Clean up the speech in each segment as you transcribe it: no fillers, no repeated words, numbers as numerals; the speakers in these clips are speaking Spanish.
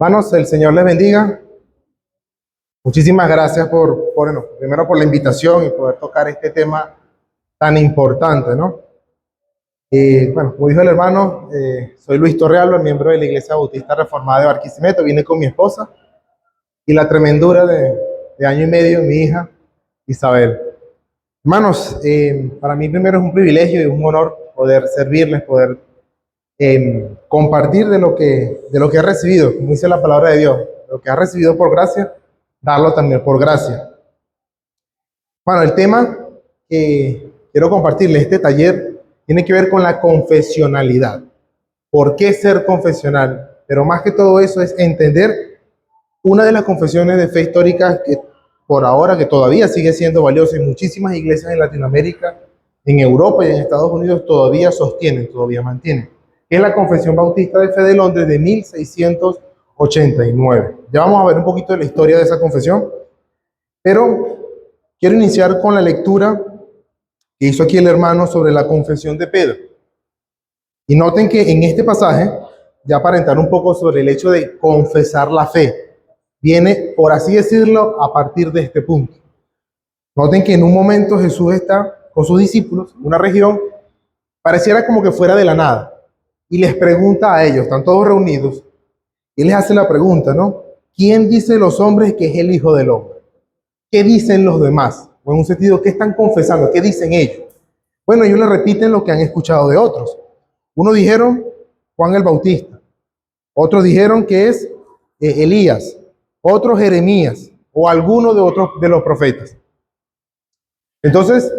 Hermanos, el Señor les bendiga. Muchísimas gracias bueno, primero por la invitación y poder tocar este tema tan importante, ¿no? Bueno, como dijo el hermano, soy Luis Torrealba, miembro de la Iglesia Bautista Reformada de Barquisimeto. Vine con mi esposa y la tremendura de año y medio, mi hija Isabel. Hermanos, para mí primero es un privilegio y un honor poder servirles, poder compartir de lo que he recibido, como dice la palabra de Dios, lo que ha recibido por gracia, darlo también por gracia. Bueno, el tema que quiero compartirles, este taller, tiene que ver con la confesionalidad. ¿Por qué ser confesional? Pero más que todo eso es entender una de las confesiones de fe históricas que por ahora, que todavía sigue siendo valiosa en muchísimas iglesias en Latinoamérica, en Europa y en Estados Unidos todavía sostienen, todavía mantienen, que es la Confesión Bautista de Fe de Londres de 1689. Ya vamos a ver un poquito de la historia de esa confesión, pero quiero iniciar con la lectura que hizo aquí el hermano sobre la confesión de Pedro. Y noten que en este pasaje, ya para entrar un poco sobre el hecho de confesar la fe, viene, por así decirlo, a partir de este punto. Noten que en un momento Jesús está con sus discípulos en una región, pareciera como que fuera de la nada, y les pregunta a ellos, están todos reunidos, y les hace la pregunta, ¿no? ¿Quién dice los hombres que es el Hijo del Hombre? ¿Qué dicen los demás? O en un sentido, ¿qué están confesando? ¿Qué dicen ellos? Bueno, ellos le repiten lo que han escuchado de otros. Unos dijeron Juan el Bautista, otros dijeron que es Elías, otros Jeremías o alguno de otros de los profetas. Entonces,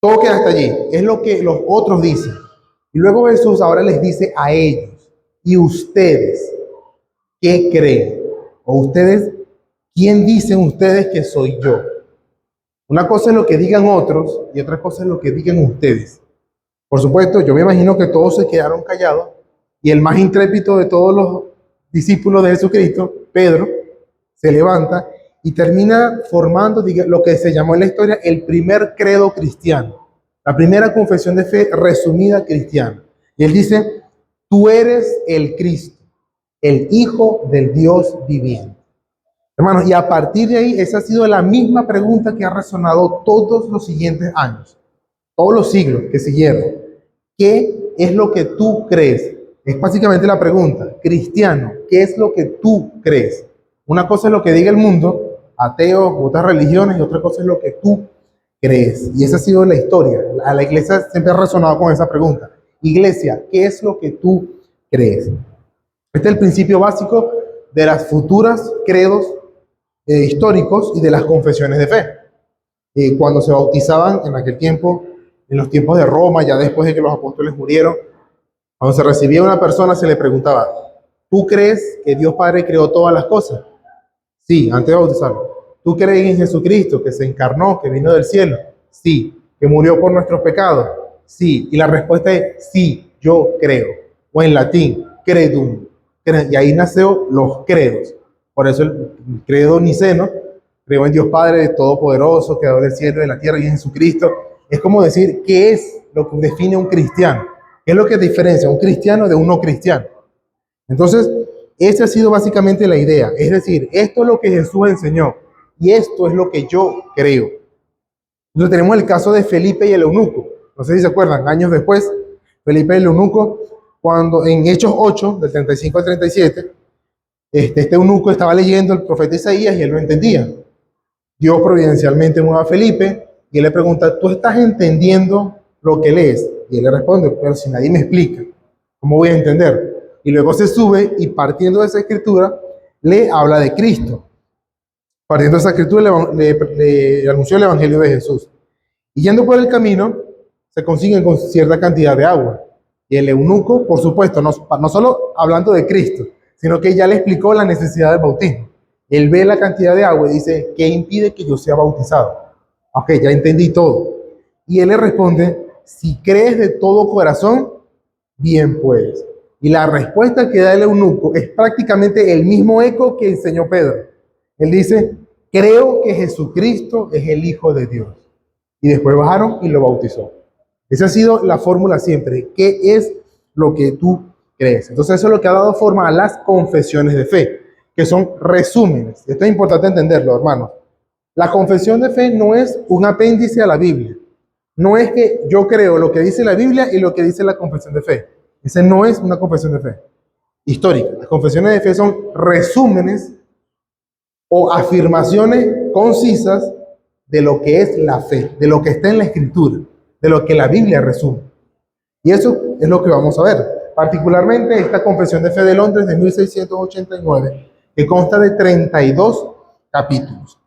todo queda hasta allí. Es lo que los otros dicen. Y luego Jesús ahora les dice a ellos, ¿y ustedes qué creen? O ustedes, ¿quién dicen ustedes que soy yo? Una cosa es lo que digan otros y otra cosa es lo que digan ustedes. Por supuesto, yo me imagino que todos se quedaron callados y el más intrépido de todos los discípulos de Jesucristo, Pedro, se levanta y termina formando lo que se llamó en la historia el primer credo cristiano, la primera confesión de fe resumida cristiana. Y él dice, tú eres el Cristo, el Hijo del Dios viviente. Hermanos, y a partir de ahí, esa ha sido la misma pregunta que ha resonado todos los siguientes años, todos los siglos que siguieron. ¿Qué es lo que tú crees? Es básicamente la pregunta, cristiano, ¿qué es lo que tú crees? Una cosa es lo que diga el mundo, ateos, otras religiones, y otra cosa es lo que tú crees. Y esa ha sido la historia. A la iglesia siempre ha resonado con esa pregunta. Iglesia, ¿qué es lo que tú crees? Este es el principio básico de las futuras credos históricos y de las confesiones de fe. Cuando se bautizaban en aquel tiempo, en los tiempos de Roma, ya después de que los apóstoles murieron, cuando se recibía una persona se le preguntaba, ¿tú crees que Dios Padre creó todas las cosas? Sí, antes de bautizarlo. ¿Tú crees en Jesucristo, que se encarnó, que vino del cielo? Sí. ¿Que murió por nuestros pecados? Sí. Y la respuesta es, sí, yo creo. O en latín, credum. Y ahí nació los credos. Por eso el credo niceno, creo en Dios Padre Todopoderoso, creador del cielo y de la tierra, y en Jesucristo. Es como decir, ¿qué es lo que define un cristiano? ¿Qué es lo que diferencia un cristiano de un no cristiano? Entonces, esa ha sido básicamente la idea. Es decir, esto es lo que Jesús enseñó y esto es lo que yo creo. Entonces tenemos el caso de Felipe y el eunuco. No sé si se acuerdan, años después, Felipe y el eunuco, cuando en Hechos 8, del 35 al 37, este eunuco estaba leyendo el profeta Isaías y él no entendía. Dios providencialmente mueve a Felipe y él le pregunta, ¿tú estás entendiendo lo que lees? Y él le responde, pero si nadie me explica, ¿cómo voy a entender? Y luego se sube y partiendo de esa escritura, le habla de Cristo. Partiendo de esa escritura, le anunció el Evangelio de Jesús. Y yendo por el camino, se consiguen con cierta cantidad de agua. Y el eunuco, por supuesto, no solo hablando de Cristo, sino que ya le explicó la necesidad del bautismo. Él ve la cantidad de agua y dice, ¿qué impide que yo sea bautizado? Ok, ya entendí todo. Y él le responde, si crees de todo corazón, bien puedes. Y la respuesta que da el eunuco es prácticamente el mismo eco que enseñó Pedro. Él dice, creo que Jesucristo es el Hijo de Dios. Y después bajaron y lo bautizó. Esa ha sido la fórmula siempre. ¿Qué es lo que tú crees. Entonces eso es lo que ha dado forma a las confesiones de fe, que son resúmenes. Esto es importante entenderlo, hermanos. La confesión de fe no es un apéndice a la Biblia. No es que yo creo lo que dice la Biblia y lo que dice la confesión de fe. Ese no es una confesión de fe histórica. Las confesiones de fe son resúmenes o afirmaciones concisas de lo que es la fe, de lo que está en la Escritura, de lo que la Biblia resume. Y eso es lo que vamos a ver. Particularmente esta Confesión de Fe de Londres de 1689, que consta de 32 capítulos.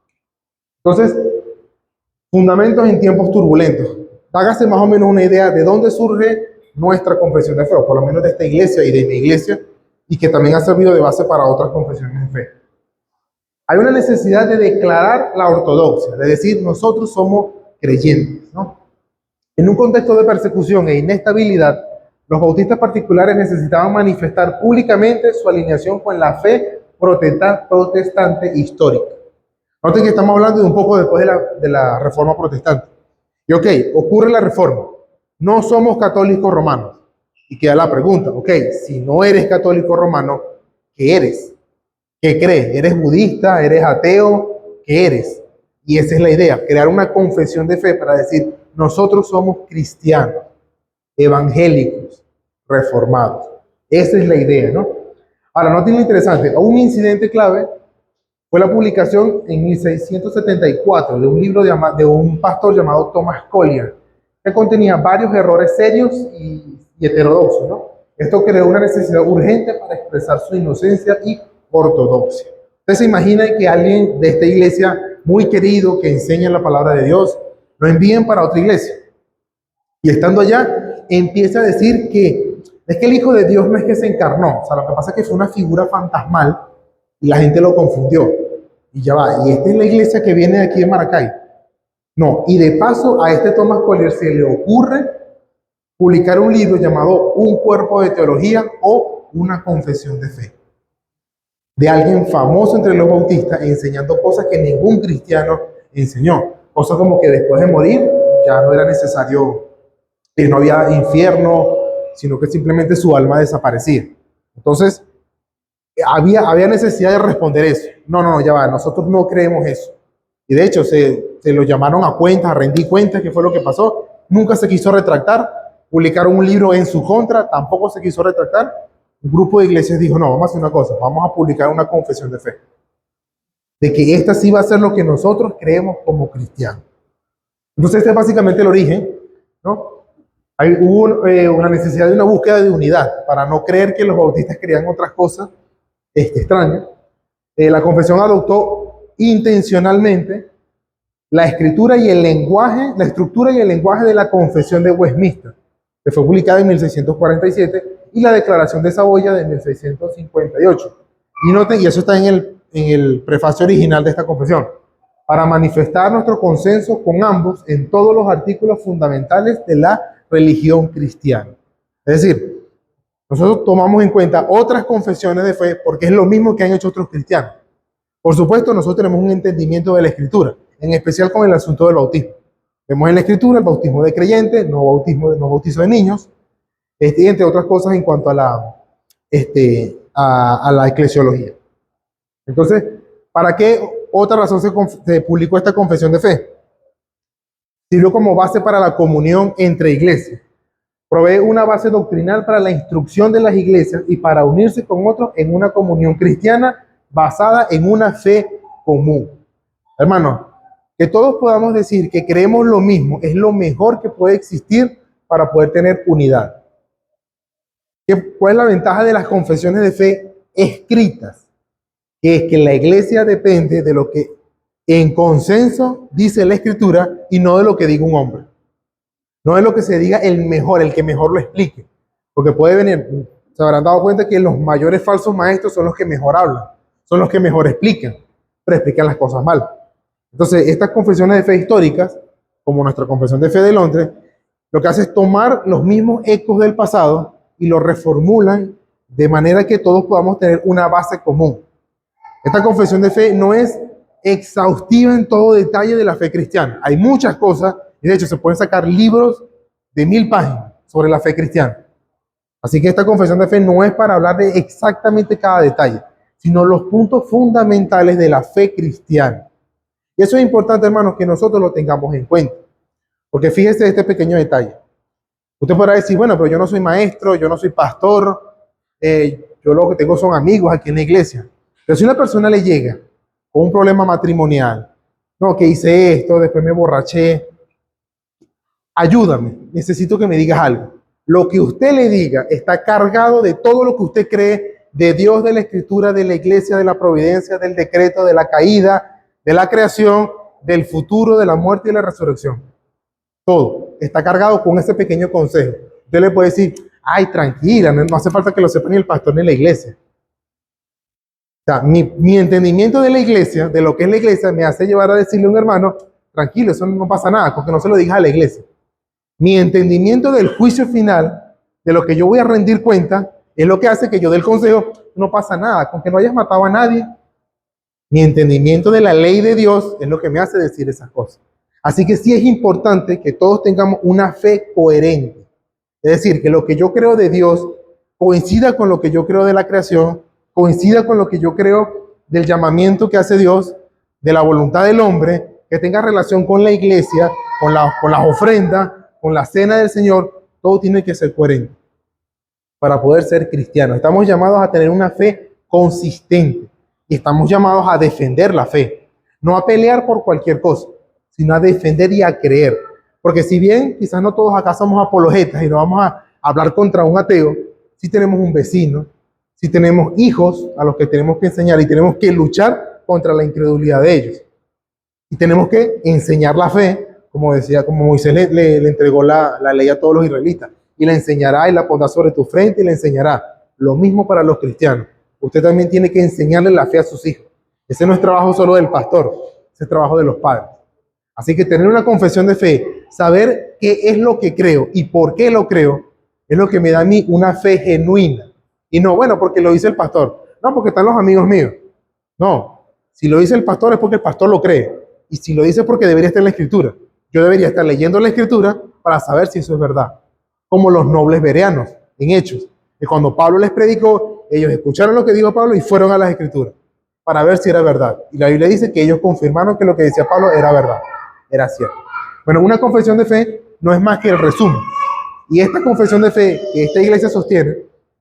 Entonces, fundamentos en tiempos turbulentos. Hágase más o menos una idea de dónde surge nuestra confesión de fe, o por lo menos de esta iglesia y de mi iglesia, y que también ha servido de base para otras confesiones de fe. Hay una necesidad de declarar la ortodoxia, de decir nosotros somos creyentes, ¿no? En un contexto de persecución e inestabilidad, los bautistas particulares necesitaban manifestar públicamente su alineación con la fe protestante histórica. Noten que estamos hablando de un poco después de la Reforma Protestante. Y ok, ocurre la Reforma. No somos católicos romanos. Y queda la pregunta, ok, si no eres católico romano, ¿qué eres? ¿Qué crees? ¿Eres budista? ¿Eres ateo? ¿Qué eres? Y esa es la idea, crear una confesión de fe para decir, nosotros somos cristianos, evangélicos, reformados. Esa es la idea, ¿no? Ahora, noten lo interesante, un incidente clave fue la publicación en 1674 de un libro de un pastor llamado Thomas Collier, que contenía varios errores serios y heterodoxos, ¿no? Esto creó una necesidad urgente para expresar su inocencia y ortodoxia. Ustedes se imaginan que alguien de esta iglesia muy querido, que enseña la palabra de Dios, lo envíen para otra iglesia. Y estando allá, empieza a decir que es que el Hijo de Dios no es que se encarnó. O sea, lo que pasa es que fue una figura fantasmal y la gente lo confundió. Y ya va, y esta es la iglesia que viene de aquí de Maracay. No, y de paso a este Thomas Collier se le ocurre publicar un libro llamado Un cuerpo de teología o una confesión de fe, de alguien famoso entre los bautistas enseñando cosas que ningún cristiano enseñó. Cosas como que después de morir ya no era necesario, no había infierno, sino que simplemente su alma desaparecía. Entonces, había necesidad de responder eso. No, ya va, nosotros no creemos eso. Y de hecho, se lo llamaron a cuentas, a rendir cuentas, que fue lo que pasó. Nunca se quiso retractar. Publicaron un libro en su contra, tampoco se quiso retractar. Un grupo de iglesias dijo, no, vamos a hacer una cosa, vamos a publicar una confesión de fe. De que esta sí va a ser lo que nosotros creemos como cristianos. Entonces, este es básicamente el origen, ¿no? Hubo una necesidad de una búsqueda de unidad, para no creer que los bautistas creían otras cosas extrañas. La confesión adoptó intencionalmente la escritura y el lenguaje, la estructura y el lenguaje de la Confesión de Westminster, que fue publicada en 1647, y la Declaración de Saboya de 1658. Y noten, y eso está en el prefacio original de esta confesión, para manifestar nuestro consenso con ambos en todos los artículos fundamentales de la religión cristiana. Es decir, nosotros tomamos en cuenta otras confesiones de fe porque es lo mismo que han hecho otros cristianos. Por supuesto, nosotros tenemos un entendimiento de la Escritura, en especial con el asunto del bautismo. Vemos en la Escritura el bautismo de creyentes, no bautizo de niños, y entre otras cosas en cuanto a la eclesiología. Entonces, ¿para qué otra razón se publicó esta confesión de fe? Sirvió como base para la comunión entre iglesias. Provee una base doctrinal para la instrucción de las iglesias y para unirse con otros en una comunión cristiana basada en una fe común. Hermanos, que todos podamos decir que creemos lo mismo es lo mejor que puede existir para poder tener unidad. ¿Cuál es la ventaja de las confesiones de fe escritas? Que es que la iglesia depende de lo que en consenso dice la Escritura y no de lo que diga un hombre. No es lo que se diga el mejor, el que mejor lo explique. Porque puede venir, se habrán dado cuenta que los mayores falsos maestros son los que mejor hablan, son los que mejor explican, pero explican las cosas mal. Entonces, estas confesiones de fe históricas, como nuestra confesión de fe de Londres, lo que hace es tomar los mismos ecos del pasado y lo reformulan de manera que todos podamos tener una base común. Esta confesión de fe no es exhaustiva en todo detalle de la fe cristiana. Hay muchas cosas, y de hecho se pueden sacar libros de 1000 páginas sobre la fe cristiana. Así que esta confesión de fe no es para hablar de exactamente cada detalle, sino los puntos fundamentales de la fe cristiana. Y eso es importante, hermanos, que nosotros lo tengamos en cuenta. Porque fíjese este pequeño detalle. Usted podrá decir, bueno, pero yo no soy maestro, yo no soy pastor, yo lo que tengo son amigos aquí en la iglesia. Pero si una persona le llega con un problema matrimonial, no, que hice esto, después me borraché, ayúdame, necesito que me digas algo. Lo que usted le diga está cargado de todo lo que usted cree de Dios, de la Escritura, de la iglesia, de la providencia, del decreto, de la caída, de la creación, del futuro, de la muerte y la resurrección. Todo está cargado con ese pequeño consejo. Usted le puede decir, ay, tranquila, no hace falta que lo sepa ni el pastor ni la iglesia. O sea, mi entendimiento de la iglesia, de lo que es la iglesia, me hace llevar a decirle a un hermano, tranquilo, eso no pasa nada, porque no se lo digas a la iglesia. Mi entendimiento del juicio final, de lo que yo voy a rendir cuenta, es lo que hace que yo dé el consejo, no pasa nada, con que no hayas matado a nadie. Mi entendimiento de la ley de Dios es lo que me hace decir esas cosas. Así que sí es importante que todos tengamos una fe coherente. Es decir, que lo que yo creo de Dios coincida con lo que yo creo de la creación, coincida con lo que yo creo del llamamiento que hace Dios, de la voluntad del hombre, que tenga relación con la iglesia, con las ofrendas, con la cena del Señor. Todo tiene que ser coherente para poder ser cristianos. Estamos llamados a tener una fe consistente y estamos llamados a defender la fe, no a pelear por cualquier cosa, sino a defender y a creer. Porque si bien quizás no todos acá somos apologetas y no vamos a hablar contra un ateo, sí tenemos un vecino, sí tenemos hijos a los que tenemos que enseñar y tenemos que luchar contra la incredulidad de ellos. Y tenemos que enseñar la fe, como decía, como Moisés le entregó la ley a todos los israelitas, y la enseñará y la pondrá sobre tu frente y la enseñará. Lo mismo para los cristianos. Usted también tiene que enseñarle la fe a sus hijos. Ese no es trabajo solo del pastor, ese es trabajo de los padres. Así que tener una confesión de fe, saber qué es lo que creo y por qué lo creo, es lo que me da a mí una fe genuina. Y no, bueno, porque lo dice el pastor. No, porque están los amigos míos. No, si lo dice el pastor es porque el pastor lo cree. Y si lo dice es porque debería estar en la escritura. Yo debería estar leyendo la escritura para saber si eso es verdad. Como los nobles bereanos en Hechos. Que cuando Pablo les predicó, ellos escucharon lo que dijo Pablo y fueron a las escrituras para ver si era verdad. Y la Biblia dice que ellos confirmaron que lo que decía Pablo era verdad, era cierto. Bueno, una confesión de fe no es más que el resumen. Y esta confesión de fe que esta iglesia sostiene,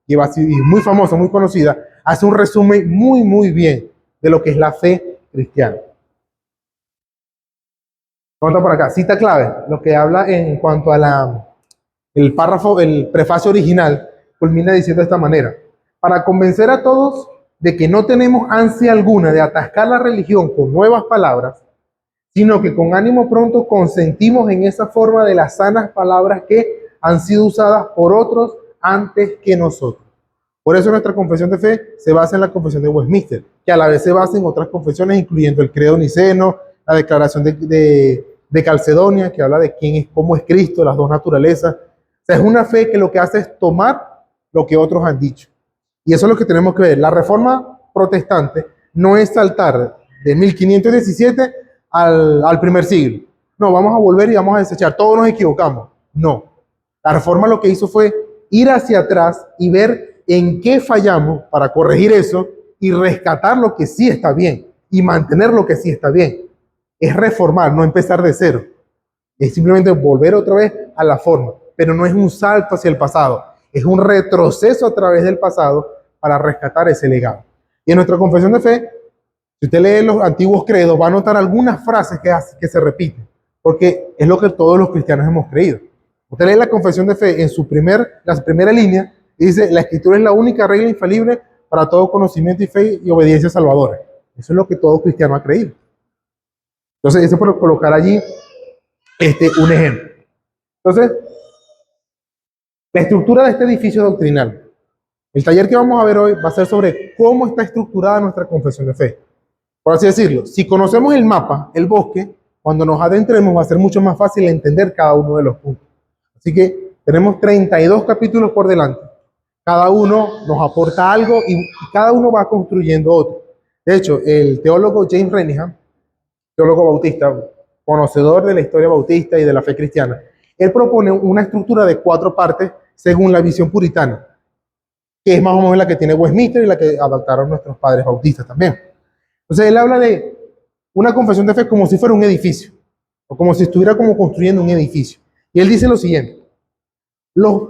que va a ser muy famosa, muy conocida, hace un resumen muy bien de lo que es la fe cristiana. Vamos por acá, cita clave, lo que habla en cuanto a el párrafo, el prefacio original, culmina diciendo de esta manera: para convencer a todos de que no tenemos ansia alguna de atascar la religión con nuevas palabras, sino que con ánimo pronto consentimos en esa forma de las sanas palabras que han sido usadas por otros antes que nosotros. Por eso nuestra confesión de fe se basa en la confesión de Westminster, que a la vez se basa en otras confesiones, incluyendo el credo niceno, la declaración de Calcedonia, que habla de quién es, cómo es Cristo, las dos naturalezas. O sea, es una fe que lo que hace es tomar lo que otros han dicho. Y eso es lo que tenemos que ver. La reforma protestante no es saltar de 1517 al primer siglo. No, vamos a volver y vamos a desechar. Todos nos equivocamos. No. La reforma lo que hizo fue ir hacia atrás y ver en qué fallamos para corregir eso y rescatar lo que sí está bien y mantener lo que sí está bien. Es reformar, no empezar de cero. Es simplemente volver otra vez a la forma, pero no es un salto hacia el pasado, es un retroceso a través del pasado para rescatar ese legado. Y en nuestra confesión de fe, si usted lee los antiguos credos, va a notar algunas frases que se repiten, porque es lo que todos los cristianos hemos creído. Usted lee la confesión de fe en la primera línea y dice: la escritura es la única regla infalible para todo conocimiento y fe y obediencia salvadora. Eso es lo que todo cristiano ha creído. Entonces, eso es por colocar allí un ejemplo. Entonces, la estructura de este edificio doctrinal. El taller que vamos a ver hoy va a ser sobre cómo está estructurada nuestra confesión de fe. Por así decirlo, si conocemos el mapa, el bosque, cuando nos adentremos va a ser mucho más fácil entender cada uno de los puntos. Así que tenemos 32 capítulos por delante. Cada uno nos aporta algo y cada uno va construyendo otro. De hecho, el teólogo James Renihan, teólogo bautista, conocedor de la historia bautista y de la fe cristiana, él propone una estructura de 4 partes según la visión puritana, que es más o menos la que tiene Westminster y la que adoptaron nuestros padres bautistas también. Entonces él habla de una confesión de fe como si fuera un edificio, o como si estuviera como construyendo un edificio. Y él dice lo siguiente: los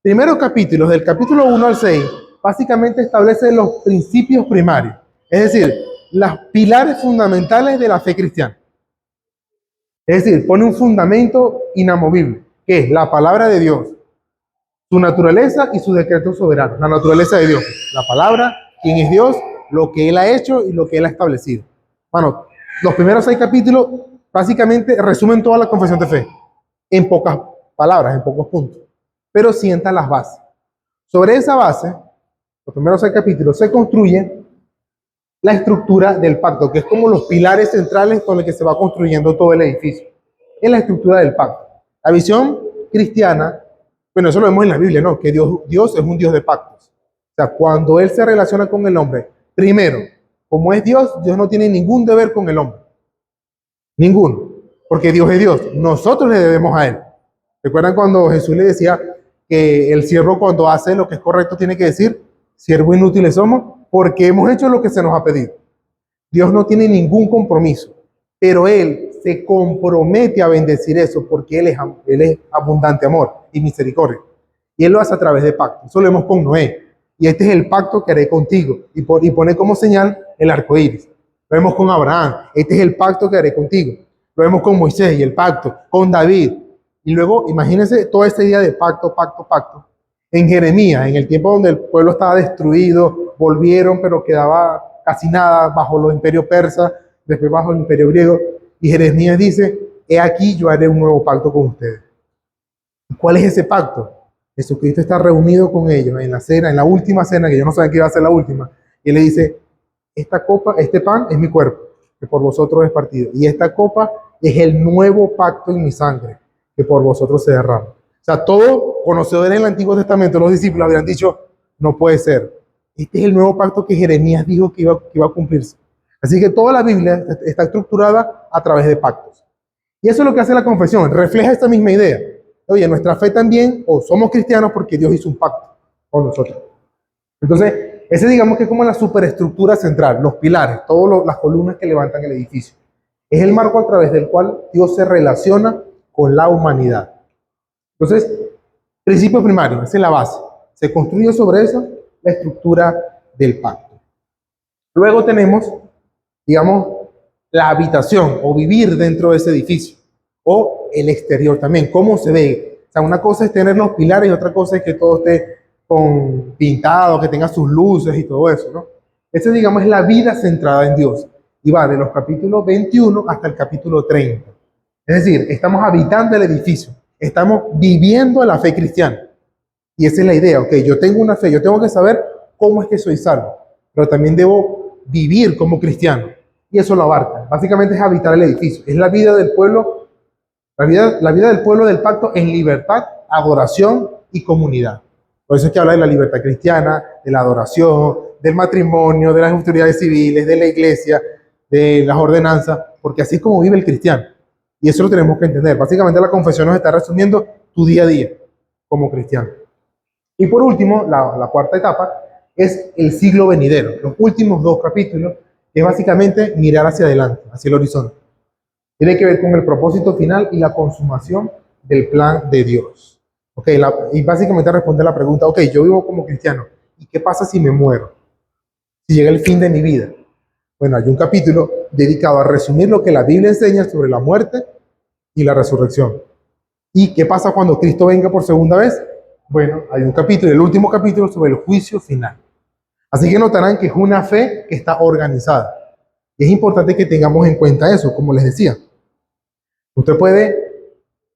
primeros capítulos, del capítulo 1 al 6, básicamente establecen los principios primarios, es decir, los pilares fundamentales de la fe cristiana. Es decir, pone un fundamento inamovible, que es la palabra de Dios, su naturaleza y su decreto soberano. La naturaleza de Dios, la palabra, quién es Dios, lo que Él ha hecho y lo que Él ha establecido. Bueno, los primeros 6 capítulos básicamente resumen toda la confesión de fe, en pocas palabras, en pocos puntos, pero sientan las bases. Sobre esa base, los primeros 6 capítulos, se construye la estructura del pacto, que es como los pilares centrales con los que se va construyendo todo el edificio. Es la estructura del pacto. La visión cristiana, bueno, eso lo vemos en la Biblia, ¿no? Que Dios es un Dios de pactos. O sea, cuando Él se relaciona con el hombre, primero, como es Dios, Dios no tiene ningún deber con el hombre. Ninguno. Porque Dios es Dios. Nosotros le debemos a Él. ¿Recuerdan cuando Jesús le decía que el siervo cuando hace lo que es correcto tiene que decir, siervo inútiles somos, porque hemos hecho lo que se nos ha pedido? Dios no tiene ningún compromiso, pero Él se compromete a bendecir eso porque Él es abundante amor y misericordia. Y Él lo hace a través de pacto. Eso lo vemos con Noé. Y este es el pacto que haré contigo. Y pone como señal el arco iris. Lo vemos con Abraham. Este es el pacto que haré contigo. Lo vemos con Moisés y el pacto. Con David. Y luego, imagínense toda esta idea de pacto, pacto, pacto. En Jeremías, en el tiempo donde el pueblo estaba destruido, volvieron, pero quedaba casi nada bajo los imperios persas, después bajo el imperio griego. Y Jeremías dice, he aquí yo haré un nuevo pacto con ustedes. ¿Cuál es ese pacto? Jesucristo está reunido con ellos en la cena, en la última cena, que yo no sabía que iba a ser la última. Y él le dice, esta copa, este pan es mi cuerpo, que por vosotros es partido. Y esta copa es el nuevo pacto en mi sangre, que por vosotros se derrama. O sea, todo conocedor en el Antiguo Testamento, los discípulos habían dicho, no puede ser. Este es el nuevo pacto que Jeremías dijo que iba a cumplirse. Así que toda la Biblia está estructurada a través de pactos. Y eso es lo que hace la confesión, refleja esta misma idea. Oye, nuestra fe también, o somos cristianos porque Dios hizo un pacto con nosotros. Entonces, ese digamos que es como la superestructura central, los pilares, todas las columnas que levantan el edificio. Es el marco a través del cual Dios se relaciona con la humanidad. Entonces, principio primario, esa es la base. Se construye sobre eso la estructura del pacto. Luego tenemos, digamos, la habitación o vivir dentro de ese edificio. O el exterior también, cómo se ve. O sea, una cosa es tener los pilares y otra cosa es que todo esté pintado, que tenga sus luces y todo eso, ¿no? Esa, digamos, es la vida centrada en Dios. Y va de los capítulos 21 hasta el capítulo 30. Es decir, estamos habitando el edificio, estamos viviendo la fe cristiana. Y esa es la idea, ok, yo tengo una fe, yo tengo que saber cómo es que soy salvo, pero también debo vivir como cristiano. Y eso lo abarca. Básicamente es habitar el edificio, es la vida del pueblo. La vida del pueblo del pacto en libertad, adoración y comunidad. Por eso es que habla de la libertad cristiana, de la adoración, del matrimonio, de las autoridades civiles, de la iglesia, de las ordenanzas, porque así es como vive el cristiano. Y eso lo tenemos que entender. Básicamente la confesión nos está resumiendo tu día a día como cristiano. Y por último, la cuarta etapa es el siglo venidero. Los últimos 2 capítulos es básicamente mirar hacia adelante, hacia el horizonte. Tiene que ver con el propósito final y la consumación del plan de Dios. Okay, y básicamente responde la pregunta, ok, yo vivo como cristiano, ¿y qué pasa si me muero? Si llega el fin de mi vida. Bueno, hay un capítulo dedicado a resumir lo que la Biblia enseña sobre la muerte y la resurrección. ¿Y qué pasa cuando Cristo venga por segunda vez? Bueno, hay un capítulo, el último capítulo sobre el juicio final. Así que notarán que es una fe que está organizada. Y es importante que tengamos en cuenta eso, como les decía. Usted puede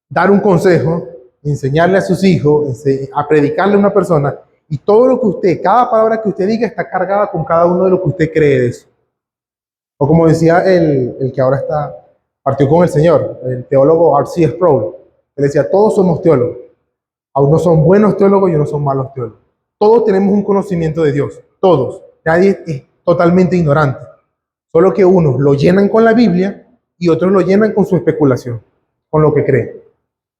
dar un consejo, enseñarle a sus hijos, a predicarle a una persona, y todo lo que usted, cada palabra que usted diga está cargada con cada uno de lo que usted cree de eso. O como decía el que ahora partió con el Señor, el teólogo R.C. Sproul, él decía, todos somos teólogos. Unos son buenos teólogos y unos son malos teólogos. Todos tenemos un conocimiento de Dios, todos. Nadie es totalmente ignorante. Solo que unos lo llenan con la Biblia y otros lo llenan con su especulación, con lo que creen.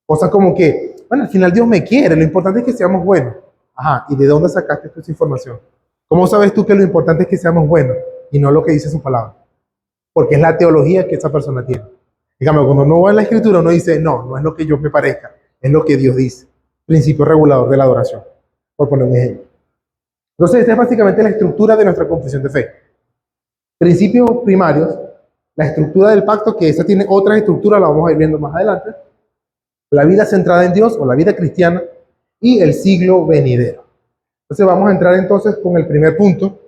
Cosas como que, Bueno, al final Dios me quiere, lo importante es que seamos buenos. Ajá, ¿y de dónde sacaste tú esa información? ¿Cómo sabes tú que lo importante es que seamos buenos y no lo que dice su palabra? Porque es la teología que esa persona tiene. Dígame, cuando uno va en la escritura, uno dice, no, no es lo que yo me parezca, es lo que Dios dice. Principio regulador de la adoración, por poner un ejemplo. Entonces, esta es básicamente la estructura de nuestra confesión de fe. Principios primarios, la estructura del pacto, que esa tiene otra estructura, la vamos a ir viendo más adelante. La vida centrada en Dios o la vida cristiana y el siglo venidero. Entonces, vamos a entrar entonces con el primer punto.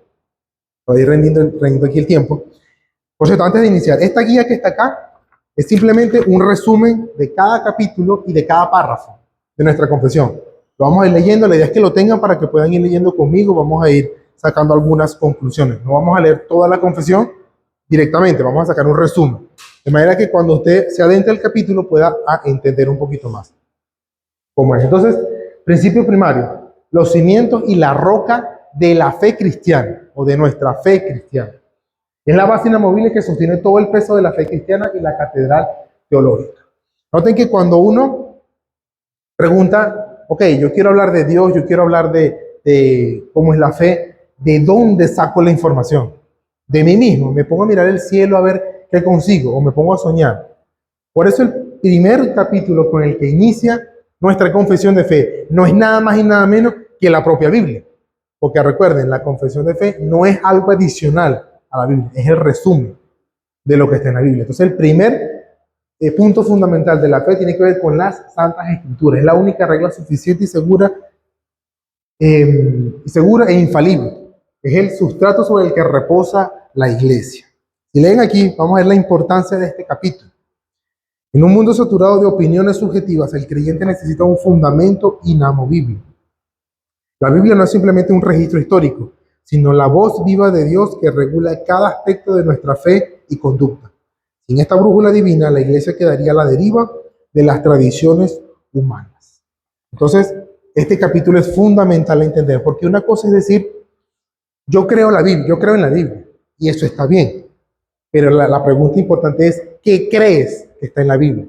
Voy a ir rendiendo aquí el tiempo. Por cierto, antes de iniciar, esta guía que está acá es simplemente un resumen de cada capítulo y de cada párrafo de nuestra confesión. Lo vamos a ir leyendo, la idea es que lo tengan para que puedan ir leyendo conmigo, vamos a ir sacando algunas conclusiones. No vamos a leer toda la confesión directamente, vamos a sacar un resumen. De manera que cuando usted se adentre al capítulo pueda entender un poquito más cómo es. Entonces, principio primario, los cimientos y la roca de la fe cristiana o de nuestra fe cristiana. Es la base inamovible que sostiene todo el peso de la fe cristiana y la catedral teológica. Noten que cuando uno pregunta, ok, yo quiero hablar de Dios, yo quiero hablar de cómo es la fe, ¿de dónde saco la información? De mí mismo. Me pongo a mirar el cielo a ver qué consigo o me pongo a soñar. Por eso el primer capítulo con el que inicia nuestra confesión de fe no es nada más y nada menos que la propia Biblia. Porque recuerden, la confesión de fe no es algo adicional a la Biblia, es el resumen de lo que está en la Biblia. Entonces el primer punto fundamental de la fe tiene que ver con las Santas Escrituras. Es la única regla suficiente y segura e infalible. Es el sustrato sobre el que reposa la iglesia. Si leen aquí, vamos a ver la importancia de este capítulo. En un mundo saturado de opiniones subjetivas, el creyente necesita un fundamento inamovible. La Biblia no es simplemente un registro histórico, sino la voz viva de Dios que regula cada aspecto de nuestra fe y conducta. Sin esta brújula divina, la iglesia quedaría a la deriva de las tradiciones humanas. Entonces, este capítulo es fundamental a entender, porque una cosa es decir, yo creo en la Biblia, y eso está bien. Pero la pregunta importante es, ¿qué crees que está en la Biblia?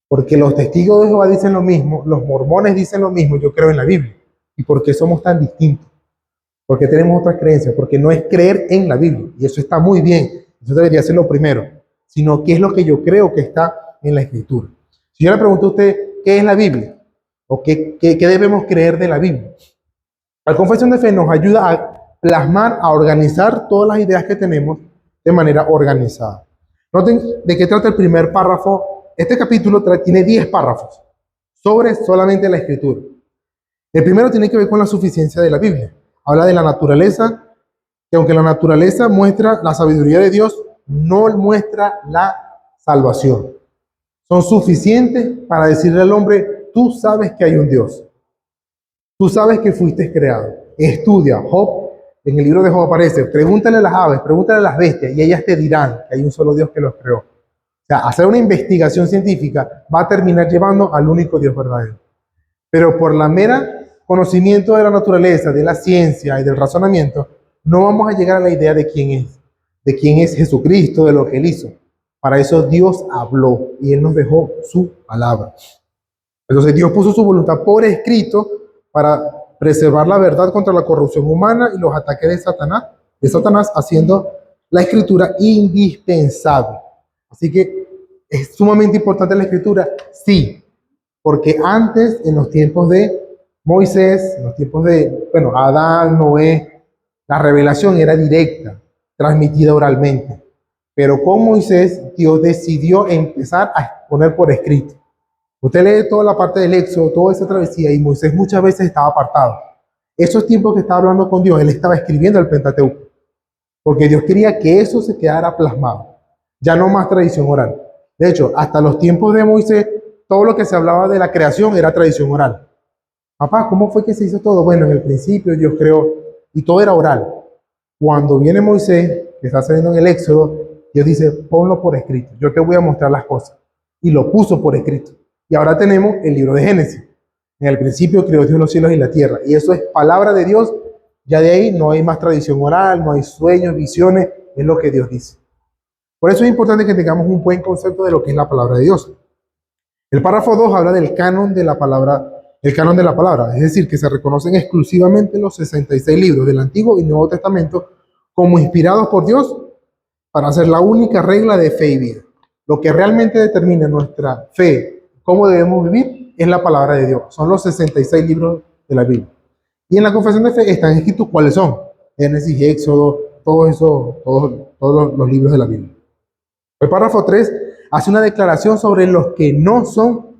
Porque los testigos de Jehová dicen lo mismo, los mormones dicen lo mismo, yo creo en la Biblia. ¿Y por qué somos tan distintos? Porque tenemos otras creencias, porque no es creer en la Biblia, y eso está muy bien, eso debería ser lo primero, sino qué es lo que yo creo que está en la Escritura. Si yo le pregunto a usted, ¿qué es la Biblia? ¿O qué debemos creer de la Biblia? La confesión de fe nos ayuda a plasmar, a organizar todas las ideas que tenemos de manera organizada. Noten de qué trata el primer párrafo. Este capítulo tiene 10 párrafos sobre solamente la Escritura. El primero tiene que ver con la suficiencia de la Biblia. Habla de la naturaleza, que aunque la naturaleza muestra la sabiduría de Dios, no muestra la salvación. Son suficientes para decirle al hombre, tú sabes que hay un Dios. Tú sabes que fuiste creado. Estudia. Job, en el libro de Job aparece, pregúntale a las aves, pregúntale a las bestias, y ellas te dirán que hay un solo Dios que los creó. O sea, hacer una investigación científica va a terminar llevando al único Dios verdadero. Pero por la mera conocimiento de la naturaleza, de la ciencia y del razonamiento, no vamos a llegar a la idea de quién es Jesucristo, de lo que Él hizo. Para eso Dios habló y Él nos dejó su palabra. Entonces Dios puso su voluntad por escrito para preservar la verdad contra la corrupción humana y los ataques de Satanás, haciendo la escritura indispensable. Así que es sumamente importante la escritura, sí, porque antes, en los tiempos de Moisés, en los tiempos de, Adán, Noé, la revelación era directa, transmitida oralmente. Pero con Moisés, Dios decidió empezar a exponer por escrito. Usted lee toda la parte del Éxodo, toda esa travesía, y Moisés muchas veces estaba apartado. Esos tiempos que estaba hablando con Dios, él estaba escribiendo el Pentateuco, porque Dios quería que eso se quedara plasmado, ya no más tradición oral. De hecho, hasta los tiempos de Moisés, todo lo que se hablaba de la creación era tradición oral. Papá, ¿cómo fue que se hizo todo? Bueno, en el principio Dios creó, y todo era oral. Cuando viene Moisés, que está saliendo en el Éxodo, Dios dice, ponlo por escrito, yo te voy a mostrar las cosas. Y lo puso por escrito. Y ahora tenemos el libro de Génesis. En el principio creó Dios los cielos y la tierra. Y eso es palabra de Dios. Ya de ahí no hay más tradición oral, no hay sueños, visiones. Es lo que Dios dice. Por eso es importante que tengamos un buen concepto de lo que es la palabra de Dios. El párrafo 2 habla del canon de la palabra, el canon de la palabra, es decir, que se reconocen exclusivamente los 66 libros del Antiguo y Nuevo Testamento como inspirados por Dios para ser la única regla de fe y vida. Lo que realmente determina nuestra fe, cómo debemos vivir, es la palabra de Dios. Son los 66 libros de la Biblia. Y en la confesión de fe están escritos cuáles son. Génesis, Éxodo, todos los libros de la Biblia. El párrafo 3 hace una declaración sobre los que no son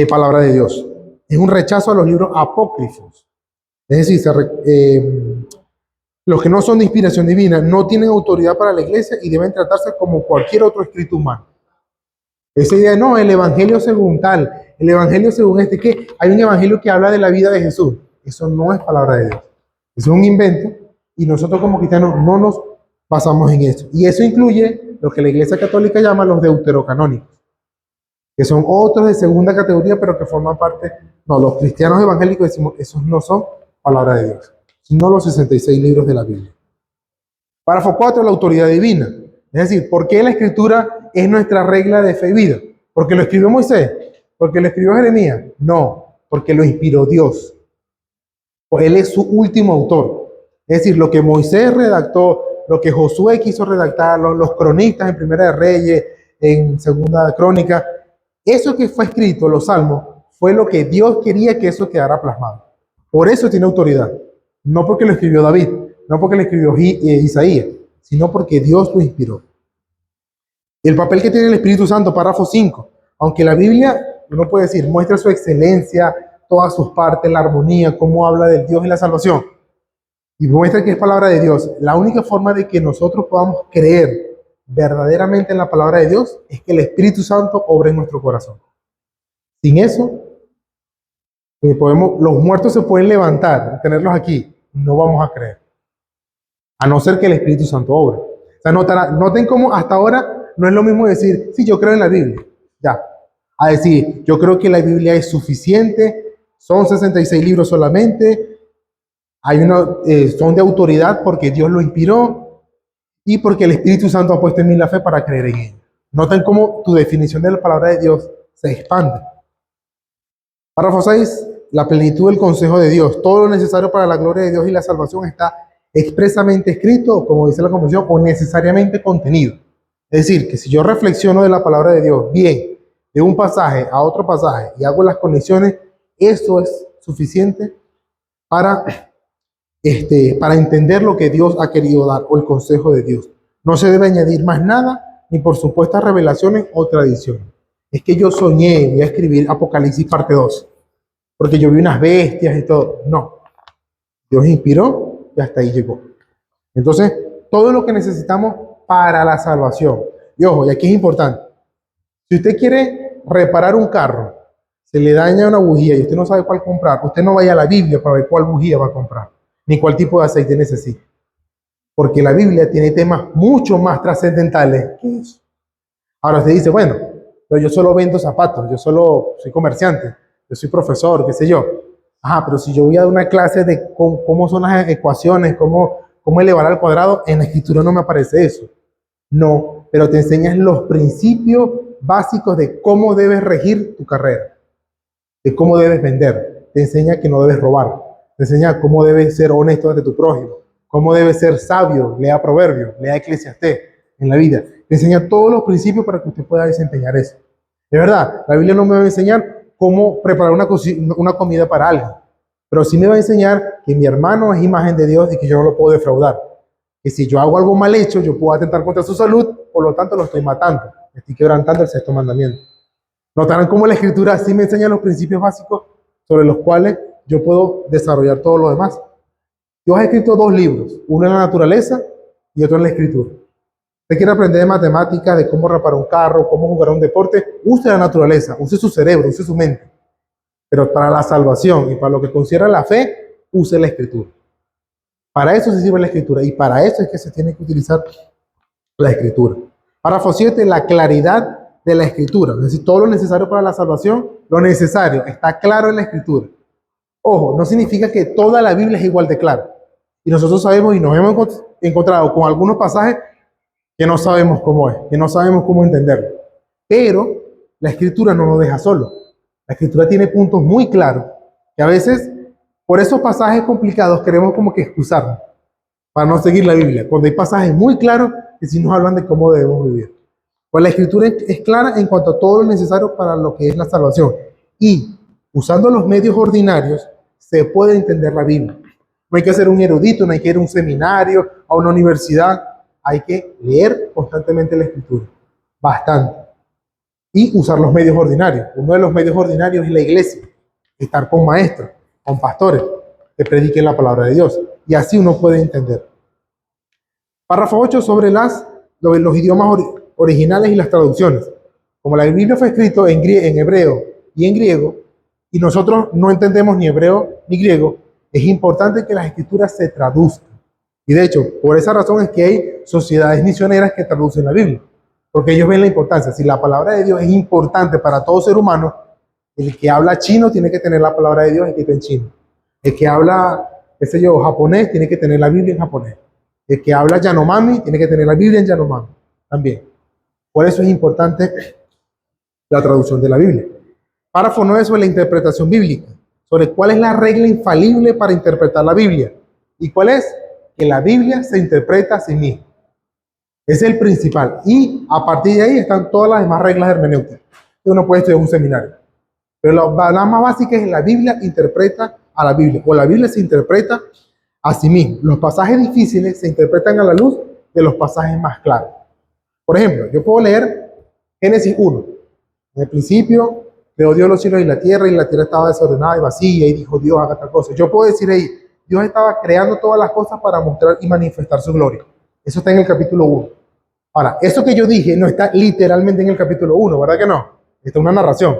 palabra de Dios. Es un rechazo a los libros apócrifos. Es decir, los que no son de inspiración divina no tienen autoridad para la iglesia y deben tratarse como cualquier otro escrito humano. Esa idea, no, el evangelio según tal, el evangelio según que hay un evangelio que habla de la vida de Jesús. Eso no es palabra de Dios. Eso es un invento y nosotros como cristianos no nos basamos en eso. Y eso incluye lo que la Iglesia Católica llama los deuterocanónicos, que son otros de segunda categoría, pero que forman parte, no, los cristianos evangélicos decimos, esos no son palabra de Dios, sino los 66 libros de la Biblia. Párrafo 4, la autoridad divina. Es decir, ¿por qué la escritura es nuestra regla de fe y vida? ¿Porque lo escribió Moisés? ¿Porque lo escribió Jeremías? No, porque lo inspiró Dios. Pues él es su último autor. Es decir, lo que Moisés redactó, lo que Josué quiso redactar, los cronistas en Primera de Reyes, en Segunda de Crónica, eso que fue escrito, los salmos, fue lo que Dios quería que eso quedara plasmado. Por eso tiene autoridad. No porque lo escribió David, no porque lo escribió Isaías, sino porque Dios lo inspiró. El papel que tiene el Espíritu Santo, párrafo 5. Aunque la Biblia, uno puede decir, muestra su excelencia, todas sus partes, la armonía, cómo habla del Dios y la salvación, y muestra que es palabra de Dios, la única forma de que nosotros podamos creer verdaderamente en la palabra de Dios es que el Espíritu Santo obre en nuestro corazón. Sin eso, los muertos se pueden levantar, tenerlos aquí, no vamos a creer. A no ser que el Espíritu Santo obre. O sea, noten cómo hasta ahora no es lo mismo decir, sí, yo creo en la Biblia, ya. A decir, yo creo que la Biblia es suficiente, son 66 libros solamente, son de autoridad porque Dios lo inspiró y porque el Espíritu Santo ha puesto en mí la fe para creer en él. Noten cómo tu definición de la palabra de Dios se expande. Párrafo 6. La plenitud del consejo de Dios. Todo lo necesario para la gloria de Dios y la salvación está expresamente escrito, como dice la Convención, o necesariamente contenido. Es decir, que si yo reflexiono de la palabra de Dios bien, de un pasaje a otro pasaje y hago las conexiones, eso es suficiente para entender lo que Dios ha querido dar o el consejo de Dios. No se debe añadir más nada, ni por supuestas revelaciones o tradiciones. Es que yo soñé, voy a escribir Apocalipsis parte 2, porque yo vi unas bestias y todo. No, Dios inspiró y hasta ahí llegó. Entonces, todo lo que necesitamos para la salvación. Y ojo, y aquí es importante. Si usted quiere reparar un carro, se le daña una bujía y usted no sabe cuál comprar, usted no vaya a la Biblia para ver cuál bujía va a comprar, ni cuál tipo de aceite necesita. Porque la Biblia tiene temas mucho más trascendentales que eso. Ahora usted dice, bueno, pero yo solo vendo zapatos, yo solo soy comerciante, yo soy profesor, qué sé yo. Ajá, pero si yo voy a dar una clase de cómo son las ecuaciones, cómo elevar al cuadrado, en la escritura no me aparece eso. No, pero te enseñas los principios básicos de cómo debes regir tu carrera, de cómo debes vender. Te enseña que no debes robar. Te enseña cómo debes ser honesto ante tu prójimo, cómo debes ser sabio, lea Proverbios, lea Eclesiastés en la vida. Te enseña todos los principios para que usted pueda desempeñar eso. De verdad, la Biblia no me va a enseñar cómo preparar una comida para alguien, pero sí me va a enseñar que mi hermano es imagen de Dios y que yo no lo puedo defraudar. Que si yo hago algo mal hecho, yo puedo atentar contra su salud, por lo tanto lo estoy matando. Estoy quebrantando el sexto mandamiento. Notarán cómo la Escritura sí me enseña los principios básicos sobre los cuales yo puedo desarrollar todo lo demás. Dios ha escrito 2 libros, uno en la naturaleza y otro en la Escritura. Usted quiere aprender de matemáticas, de cómo reparar un carro, cómo jugar un deporte, use la naturaleza, use su cerebro, use su mente. Pero para la salvación y para lo que considera la fe, use la Escritura. Para eso se sirve la Escritura y para eso es que se tiene que utilizar la Escritura. Párrafo 7, la claridad de la Escritura. Es decir, todo lo necesario para la salvación, lo necesario está claro en la Escritura. Ojo, no significa que toda la Biblia es igual de clara. Y nosotros sabemos y nos hemos encontrado con algunos pasajes que no sabemos cómo es, que no sabemos cómo entenderlo. Pero la Escritura no nos deja solo. La Escritura tiene puntos muy claros, que a veces, por esos pasajes complicados, queremos como que excusarnos para no seguir la Biblia, cuando hay pasajes muy claros que sí nos hablan de cómo debemos vivir. Pues la Escritura es clara en cuanto a todo lo necesario para lo que es la salvación. Y usando los medios ordinarios, se puede entender la Biblia. No hay que ser un erudito, no hay que ir a un seminario, a una universidad. Hay que leer constantemente la Escritura. Bastante. Y usar los medios ordinarios. Uno de los medios ordinarios es la iglesia. Estar con maestros, con pastores, que prediquen la palabra de Dios. Y así uno puede entender. Párrafo 8 sobre los idiomas originales y las traducciones. Como la Biblia fue escrito en hebreo y en griego, y nosotros no entendemos ni hebreo ni griego, es importante que las escrituras se traduzcan. Y de hecho, por esa razón es que hay sociedades misioneras que traducen la Biblia, porque ellos ven la importancia. Si la palabra de Dios es importante para todo ser humano, el que habla chino tiene que tener la palabra de Dios escrita en chino. El que habla, qué sé yo, japonés, tiene que tener la Biblia en japonés. El que habla Yanomami, tiene que tener la Biblia en Yanomami también. Por eso es importante la traducción de la Biblia. Párrafo 9 sobre la interpretación bíblica, sobre cuál es la regla infalible para interpretar la Biblia. ¿Y cuál es? Que la Biblia se interpreta a sí misma. Ese es el principal. Y a partir de ahí están todas las demás reglas hermenéuticas que uno puede estudiar en un seminario. Pero la más básica es la Biblia interpreta a la Biblia, o la Biblia se interpreta a sí misma. Los pasajes difíciles se interpretan a la luz de los pasajes más claros. Por ejemplo, yo puedo leer Génesis 1. En el principio creó Dios los cielos y la tierra estaba desordenada y vacía, y dijo Dios, haga tal cosa. Yo puedo decir ahí, Dios estaba creando todas las cosas para mostrar y manifestar su gloria. Eso está en el capítulo 1. Ahora, eso que yo dije no está literalmente en el capítulo 1, ¿verdad que no? Está una narración.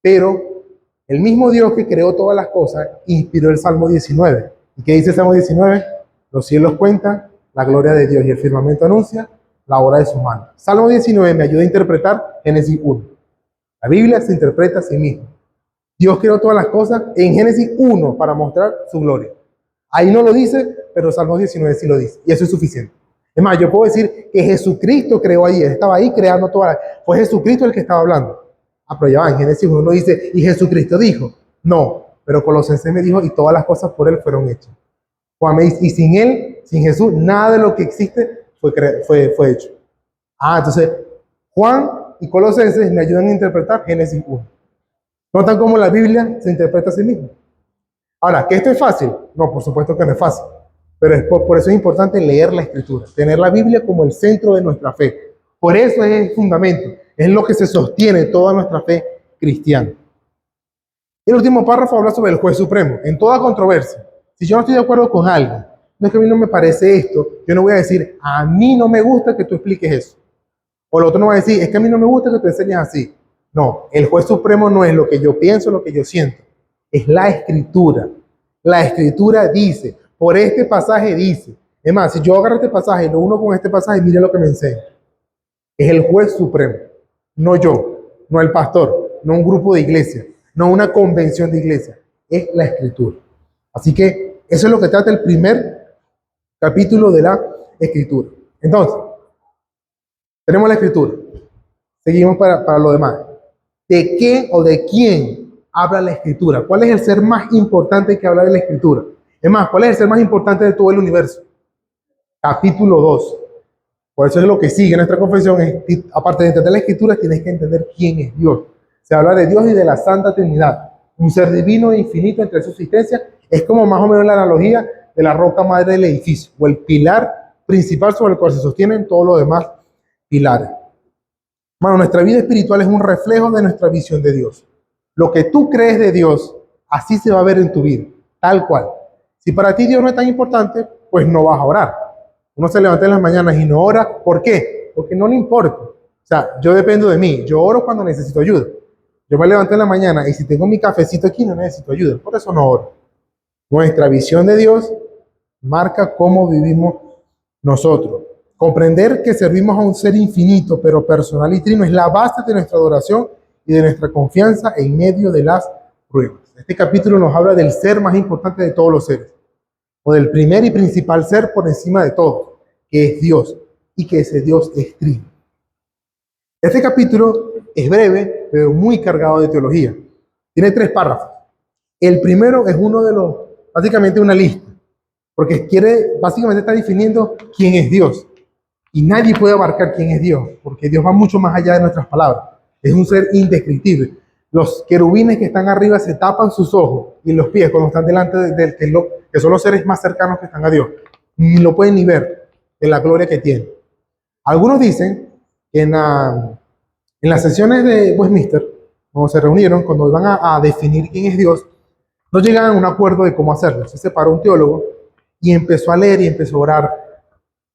Pero el mismo Dios que creó todas las cosas inspiró el Salmo 19. ¿Y qué dice el Salmo 19? Los cielos cuentan la gloria de Dios y el firmamento anuncia la obra de sus manos. Salmo 19 me ayuda a interpretar Génesis 1. La Biblia se interpreta a sí misma. Dios creó todas las cosas en Génesis 1 para mostrar su gloria. Ahí no lo dice, pero Salmo 19 sí lo dice. Y eso es suficiente. Es más, yo puedo decir que Jesucristo creó ahí. Él estaba ahí creando todas las... Fue Jesucristo el que estaba hablando. Ah, pero ya va, en Génesis 1 no dice, y Jesucristo dijo. No, pero Colosenses me dijo, y todas las cosas por él fueron hechas. Juan me dice, y sin él, sin Jesús, nada de lo que existe fue hecho. Ah, entonces, Juan y Colosenses me ayudan a interpretar Génesis 1. ¿Notan cómo la Biblia se interpreta a sí misma? Ahora, ¿que esto es fácil? No, por supuesto que no es fácil. Pero por eso es importante leer la Escritura, tener la Biblia como el centro de nuestra fe. Por eso es el fundamento, es lo que se sostiene toda nuestra fe cristiana. El último párrafo habla sobre el juez supremo. En toda controversia, si yo no estoy de acuerdo con algo, no es que a mí no me parece esto, yo no voy a decir, a mí no me gusta que tú expliques eso. O el otro no va a decir, es que a mí no me gusta que tú enseñes así. No, el juez supremo no es lo que yo pienso, lo que yo siento. Es la Escritura. La Escritura dice, por este pasaje dice. Es más, si yo agarro este pasaje y lo uno con este pasaje, mire lo que me enseña. Es el juez supremo, no yo, no el pastor, no un grupo de iglesia, no una convención de iglesia. Es la Escritura. Así que eso es lo que trata el primer capítulo de la Escritura. Entonces, tenemos la Escritura. Seguimos para lo demás. ¿De qué o de quién habla la Escritura? ¿Cuál es el ser más importante que habla de la Escritura? Es más, ¿cuál es el ser más importante de todo el universo? Capítulo 2. Por eso es lo que sigue nuestra confesión. Aparte de entender la Escritura, tienes que entender quién es Dios. Se habla de Dios y de la Santa Trinidad. Un ser divino e infinito entre su existencia. Es como más o menos la analogía de la roca madre del edificio, o el pilar principal sobre el cual se sostienen todos los demás pilares. Bueno, nuestra vida espiritual es un reflejo de nuestra visión de Dios. Lo que tú crees de Dios, así se va a ver en tu vida, tal cual. Si para ti Dios no es tan importante, pues no vas a orar. Uno se levanta en las mañanas y no ora. ¿Por qué? Porque no le importa. O sea, yo dependo de mí. Yo oro cuando necesito ayuda. Yo me levanto en la mañana y si tengo mi cafecito aquí, no necesito ayuda. Por eso no oro. Nuestra visión de Dios marca cómo vivimos nosotros. Comprender que servimos a un ser infinito, pero personal y trino, es la base de nuestra adoración y de nuestra confianza en medio de las pruebas. Este capítulo nos habla del ser más importante de todos los seres, o del primer y principal ser por encima de todo, que es Dios, y que ese Dios es trino. Este capítulo Es breve, pero muy cargado de teología. Tiene 3 párrafos. El primero es uno de los, básicamente una lista, porque básicamente está definiendo quién es Dios. Y nadie puede abarcar quién es Dios, porque Dios va mucho más allá de nuestras palabras. Es un ser indescriptible. Los querubines que están arriba se tapan sus ojos y los pies cuando están delante que son los seres más cercanos que están a Dios. Ni lo pueden ni ver de la gloria que tiene. Algunos dicen que en las sesiones de Westminster, cuando se reunieron, cuando iban a definir quién es Dios, no llegaban a un acuerdo de cómo hacerlo. Se separó un teólogo y empezó a leer y empezó a orar.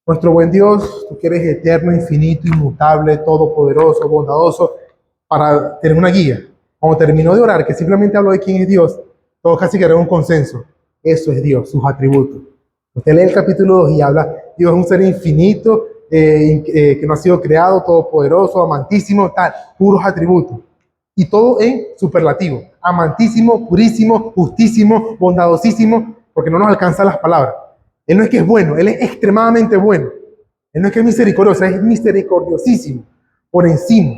Nuestro buen Dios, tú que eres eterno, infinito, inmutable, todopoderoso, bondadoso, para tener una guía. Cuando terminó de orar, que simplemente habló de quién es Dios, todos casi crearon un consenso. Eso es Dios, sus atributos. Usted lee el capítulo 2 y habla, Dios es un ser infinito, que no ha sido creado, todopoderoso, amantísimo, tal, puros atributos. Y todo en superlativo. Amantísimo, purísimo, justísimo, bondadosísimo, porque no nos alcanzan las palabras. Él no es que es bueno, Él es extremadamente bueno. Él no es que es misericordioso, es misericordiosísimo, por encima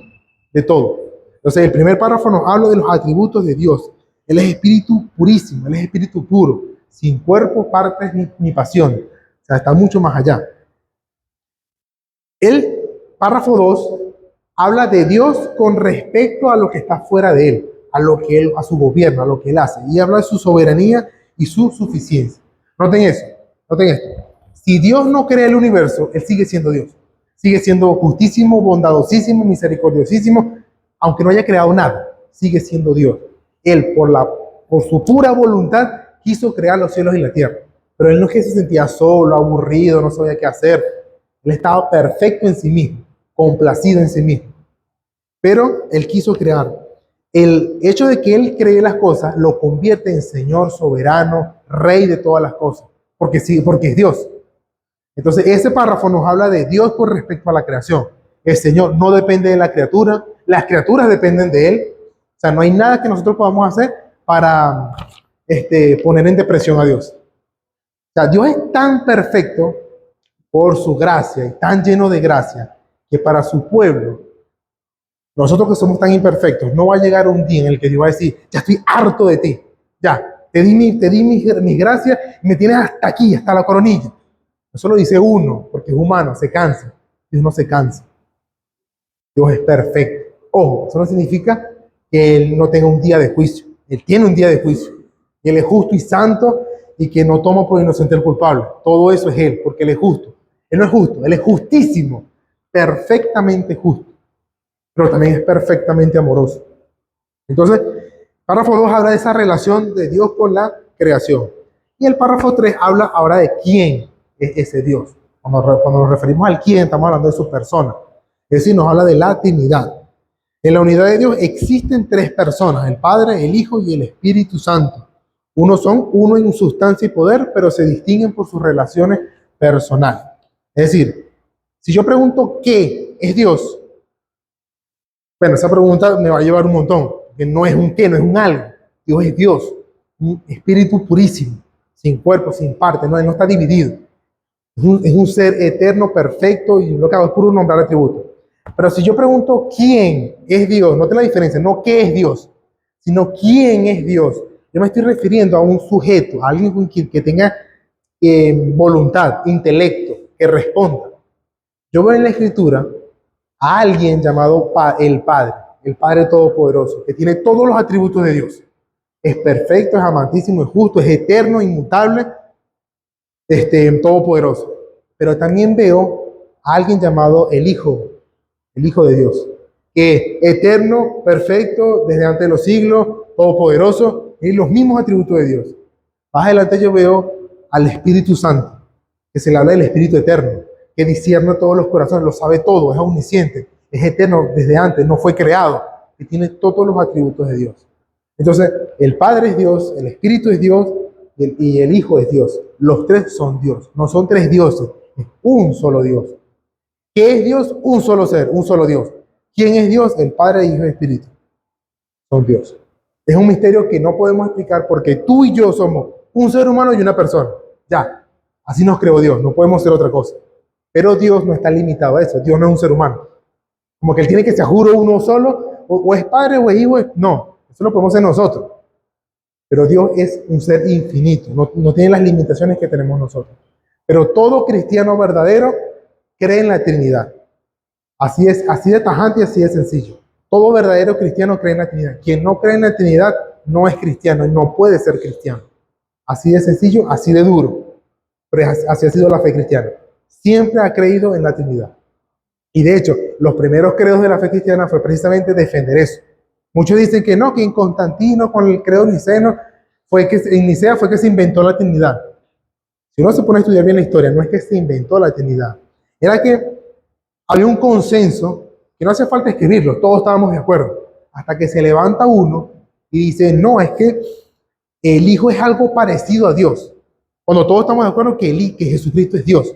de todo. Entonces, el primer párrafo nos habla de los atributos de Dios. Él es espíritu purísimo, Él es espíritu puro, sin cuerpo, partes ni pasiones. O sea, está mucho más allá. El párrafo 2 habla de Dios con respecto a lo que está fuera de Él, a su gobierno, a lo que Él hace. Y habla de su soberanía y su suficiencia. Noten eso, noten esto. Si Dios no crea el universo, Él sigue siendo Dios. Sigue siendo justísimo, bondadosísimo, misericordiosísimo, aunque no haya creado nada, sigue siendo Dios. Él, por su pura voluntad, quiso crear los cielos y la tierra. Pero Él no es que se sentía solo, aburrido, no sabía qué hacer. Él estaba perfecto en sí mismo, complacido en sí mismo. Pero Él quiso crear. El hecho de que Él cree las cosas lo convierte en Señor soberano, Rey de todas las cosas, porque sí, porque es Dios. Entonces, ese párrafo nos habla de Dios con respecto a la creación. El Señor no depende de la criatura, las criaturas dependen de Él. O sea, no hay nada que nosotros podamos hacer para poner en depresión a Dios. O sea, Dios es tan perfecto por su gracia y tan lleno de gracia que para su pueblo, nosotros que somos tan imperfectos, no va a llegar un día en el que Dios va a decir, ya estoy harto de ti, ya, te di mis gracias y me tienes hasta aquí, hasta la coronilla. Eso lo dice uno, porque es humano, se cansa. Dios no se cansa. Dios es perfecto. Ojo, eso no significa que Él no tenga un día de juicio. Él tiene un día de juicio. Él es justo y santo y que no toma por inocente el culpable. Todo eso es Él, porque Él es justo. Él no es justo, Él es justísimo, perfectamente justo, pero también es perfectamente amoroso. Entonces, párrafo 2 habla de esa relación de Dios con la creación. Y el párrafo 3 habla ahora de quién es ese Dios. Cuando nos referimos al quién, estamos hablando de su persona. Es decir, nos habla de la Trinidad. En la unidad de Dios existen 3 personas, el Padre, el Hijo y el Espíritu Santo. Uno en sustancia y poder, pero se distinguen por sus relaciones personales. Es decir, si yo pregunto qué es Dios, bueno, esa pregunta me va a llevar un montón, que no es un qué, no es un algo. Dios es Dios, un espíritu purísimo, sin cuerpo, sin parte, no, Él no está dividido. Es un ser eterno, perfecto, y lo que hago es puro nombrar atributos. Pero si yo pregunto quién es Dios, noten la diferencia, no qué es Dios, sino quién es Dios. Yo me estoy refiriendo a un sujeto, a alguien que tenga voluntad, intelecto, que responda. Yo veo en la Escritura a alguien llamado el Padre Todopoderoso, que tiene todos los atributos de Dios. Es perfecto, es amantísimo, es justo, es eterno, inmutable, todopoderoso. Pero también veo a alguien llamado el Hijo de Dios, que es eterno, perfecto, desde antes de los siglos, todopoderoso, y los mismos atributos de Dios. Más adelante yo veo al Espíritu Santo, que se le habla del Espíritu Eterno, que discierne todos los corazones, lo sabe todo, es omnisciente, es eterno desde antes, no fue creado, y tiene todos los atributos de Dios. Entonces, el Padre es Dios, el Espíritu es Dios, y el Hijo es Dios. Los 3 son Dios, no son 3 dioses, es un solo Dios. ¿Qué es Dios? Un solo ser, un solo Dios. ¿Quién es Dios? El Padre, Hijo y Espíritu. Son Dios. Es un misterio que no podemos explicar porque tú y yo somos un ser humano y una persona. Ya, así nos creó Dios, no podemos ser otra cosa. Pero Dios no está limitado a eso, Dios no es un ser humano. Como que Él tiene que ser juro uno solo o es Padre o es Hijo. No, eso lo podemos ser nosotros. Pero Dios es un ser infinito, no tiene las limitaciones que tenemos nosotros. Pero todo cristiano verdadero cree en la Trinidad. Así es, así de tajante y así de sencillo. Todo verdadero cristiano cree en la Trinidad. Quien no cree en la Trinidad no es cristiano y no puede ser cristiano. Así de sencillo, así de duro. Pero así ha sido la fe cristiana. Siempre ha creído en la Trinidad. Y de hecho, los primeros credos de la fe cristiana fue precisamente defender eso. Muchos dicen que no, que en Constantino con el credo niceno en Nicea fue que se inventó la Trinidad. Si uno se pone a estudiar bien la historia, no es que se inventó la Trinidad. Era que había un consenso que no hace falta escribirlo, todos estábamos de acuerdo. Hasta que se levanta uno y dice, no, es que el Hijo es algo parecido a Dios. Cuando todos estamos de acuerdo que Jesucristo es Dios.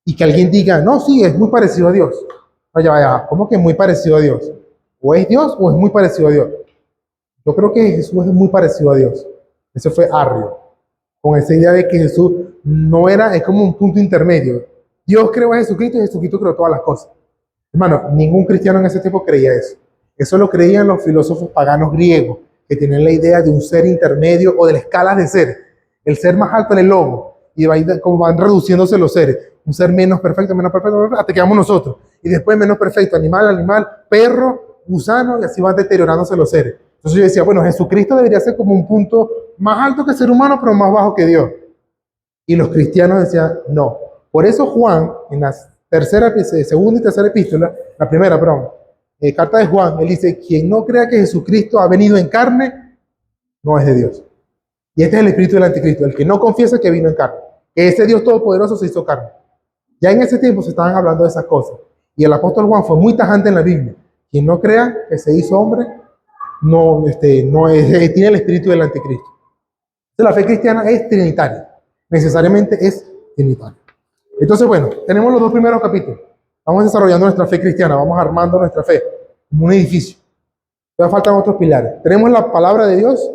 Y que alguien diga, no, sí, es muy parecido a Dios. Vaya, ¿cómo que muy parecido a Dios? ¿O es Dios o es muy parecido a Dios? Yo creo que Jesús es muy parecido a Dios. Eso fue Arrio, con esa idea de que Jesús no era, es como un punto intermedio. Dios creó a Jesucristo y Jesucristo creó todas las cosas. Hermano, ningún cristiano en ese tiempo creía eso. Eso lo creían los filósofos paganos griegos, que tenían la idea de un ser intermedio o de la escala de ser. El ser más alto en el lobo, y como van reduciéndose los seres. Un ser menos perfecto, hasta que vamos nosotros. Y después menos perfecto, animal, perro, gusano, y así van deteriorándose los seres. Entonces yo decía, bueno, Jesucristo debería ser como un punto más alto que el ser humano, pero más bajo que Dios. Y los cristianos decían, no. Por eso Juan, en la segunda y tercera epístola, la primera, perdón, carta de Juan, él dice, quien no crea que Jesucristo ha venido en carne, no es de Dios. Y este es el espíritu del anticristo, el que no confiesa que vino en carne, que ese Dios todopoderoso se hizo carne. Ya en ese tiempo se estaban hablando de esas cosas. Y el apóstol Juan fue muy tajante en la Biblia. Quien no crea que se hizo hombre, tiene el espíritu del anticristo. Entonces, la fe cristiana es trinitaria. Necesariamente es trinitaria. Entonces, bueno, tenemos los dos primeros capítulos. Vamos desarrollando nuestra fe cristiana, vamos armando nuestra fe como un edificio. Todavía faltan otros pilares. Tenemos la palabra de Dios,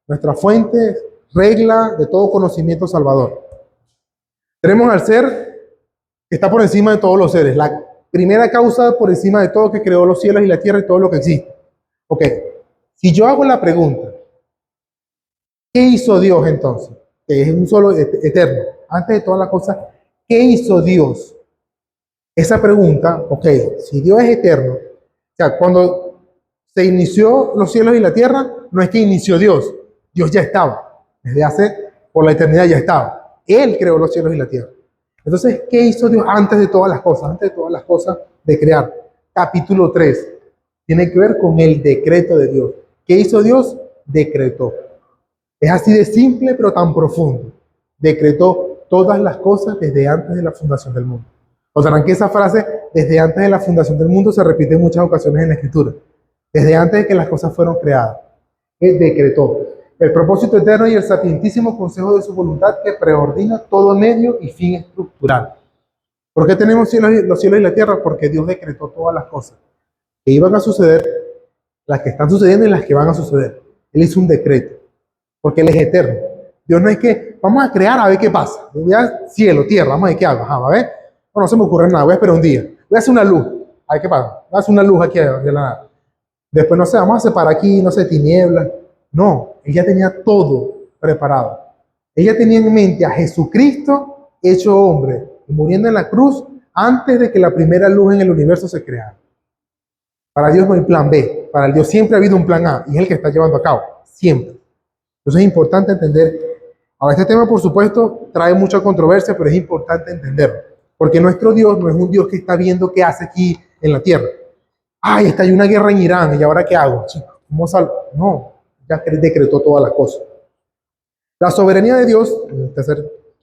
nuestra fuente, regla de todo conocimiento salvador. Tenemos al ser que está por encima de todos los seres, la primera causa por encima de todo que creó los cielos y la tierra y todo lo que existe. Ok, si yo hago la pregunta, ¿qué hizo Dios entonces? Que es un solo eterno. Antes de todas las cosas, ¿qué hizo Dios? Esa pregunta, ok, si Dios es eterno, o sea, cuando se inició los cielos y la tierra, no es que inició Dios, Dios ya estaba, por la eternidad ya estaba. Él creó los cielos y la tierra. Entonces, ¿qué hizo Dios antes de todas las cosas? Antes de todas las cosas de crear. Capítulo 3 tiene que ver con el decreto de Dios. ¿Qué hizo Dios? Decretó. Es así de simple, pero tan profundo. Decretó todas las cosas desde antes de la fundación del mundo. Notarán que esa frase, desde antes de la fundación del mundo, se repite en muchas ocasiones en la Escritura. Desde antes de que las cosas fueron creadas. Él decretó el propósito eterno y el sapientísimo consejo de su voluntad que preordina todo medio y fin estructural. ¿Por qué tenemos los cielos y la tierra? Porque Dios decretó todas las cosas que iban a suceder, las que están sucediendo y las que van a suceder. Él hizo un decreto, porque Él es eterno. Dios no es que vamos a crear a ver qué pasa. Voy a cielo, tierra, vamos a ver qué hago. A ver, no se me ocurre nada, voy a esperar un día. Voy a hacer una luz. A ver qué pasa. Voy a hacer una luz aquí de la nada. Después, no sé, vamos a separar aquí, no sé, tinieblas. No, ella tenía todo preparado. Ella tenía en mente a Jesucristo hecho hombre, muriendo en la cruz antes de que la primera luz en el universo se creara. Para Dios no hay plan B. Para Dios siempre ha habido un plan A y es el que está llevando a cabo. Siempre. Entonces es importante entender. Ahora, este tema, por supuesto, trae mucha controversia, pero es importante entenderlo. Porque nuestro Dios no es un Dios que está viendo qué hace aquí en la tierra. Ay, está hay una guerra en Irán, ¿y ahora qué hago? Chicos, ¿cómo salgo? No, ya decretó todas las cosas. La soberanía de Dios,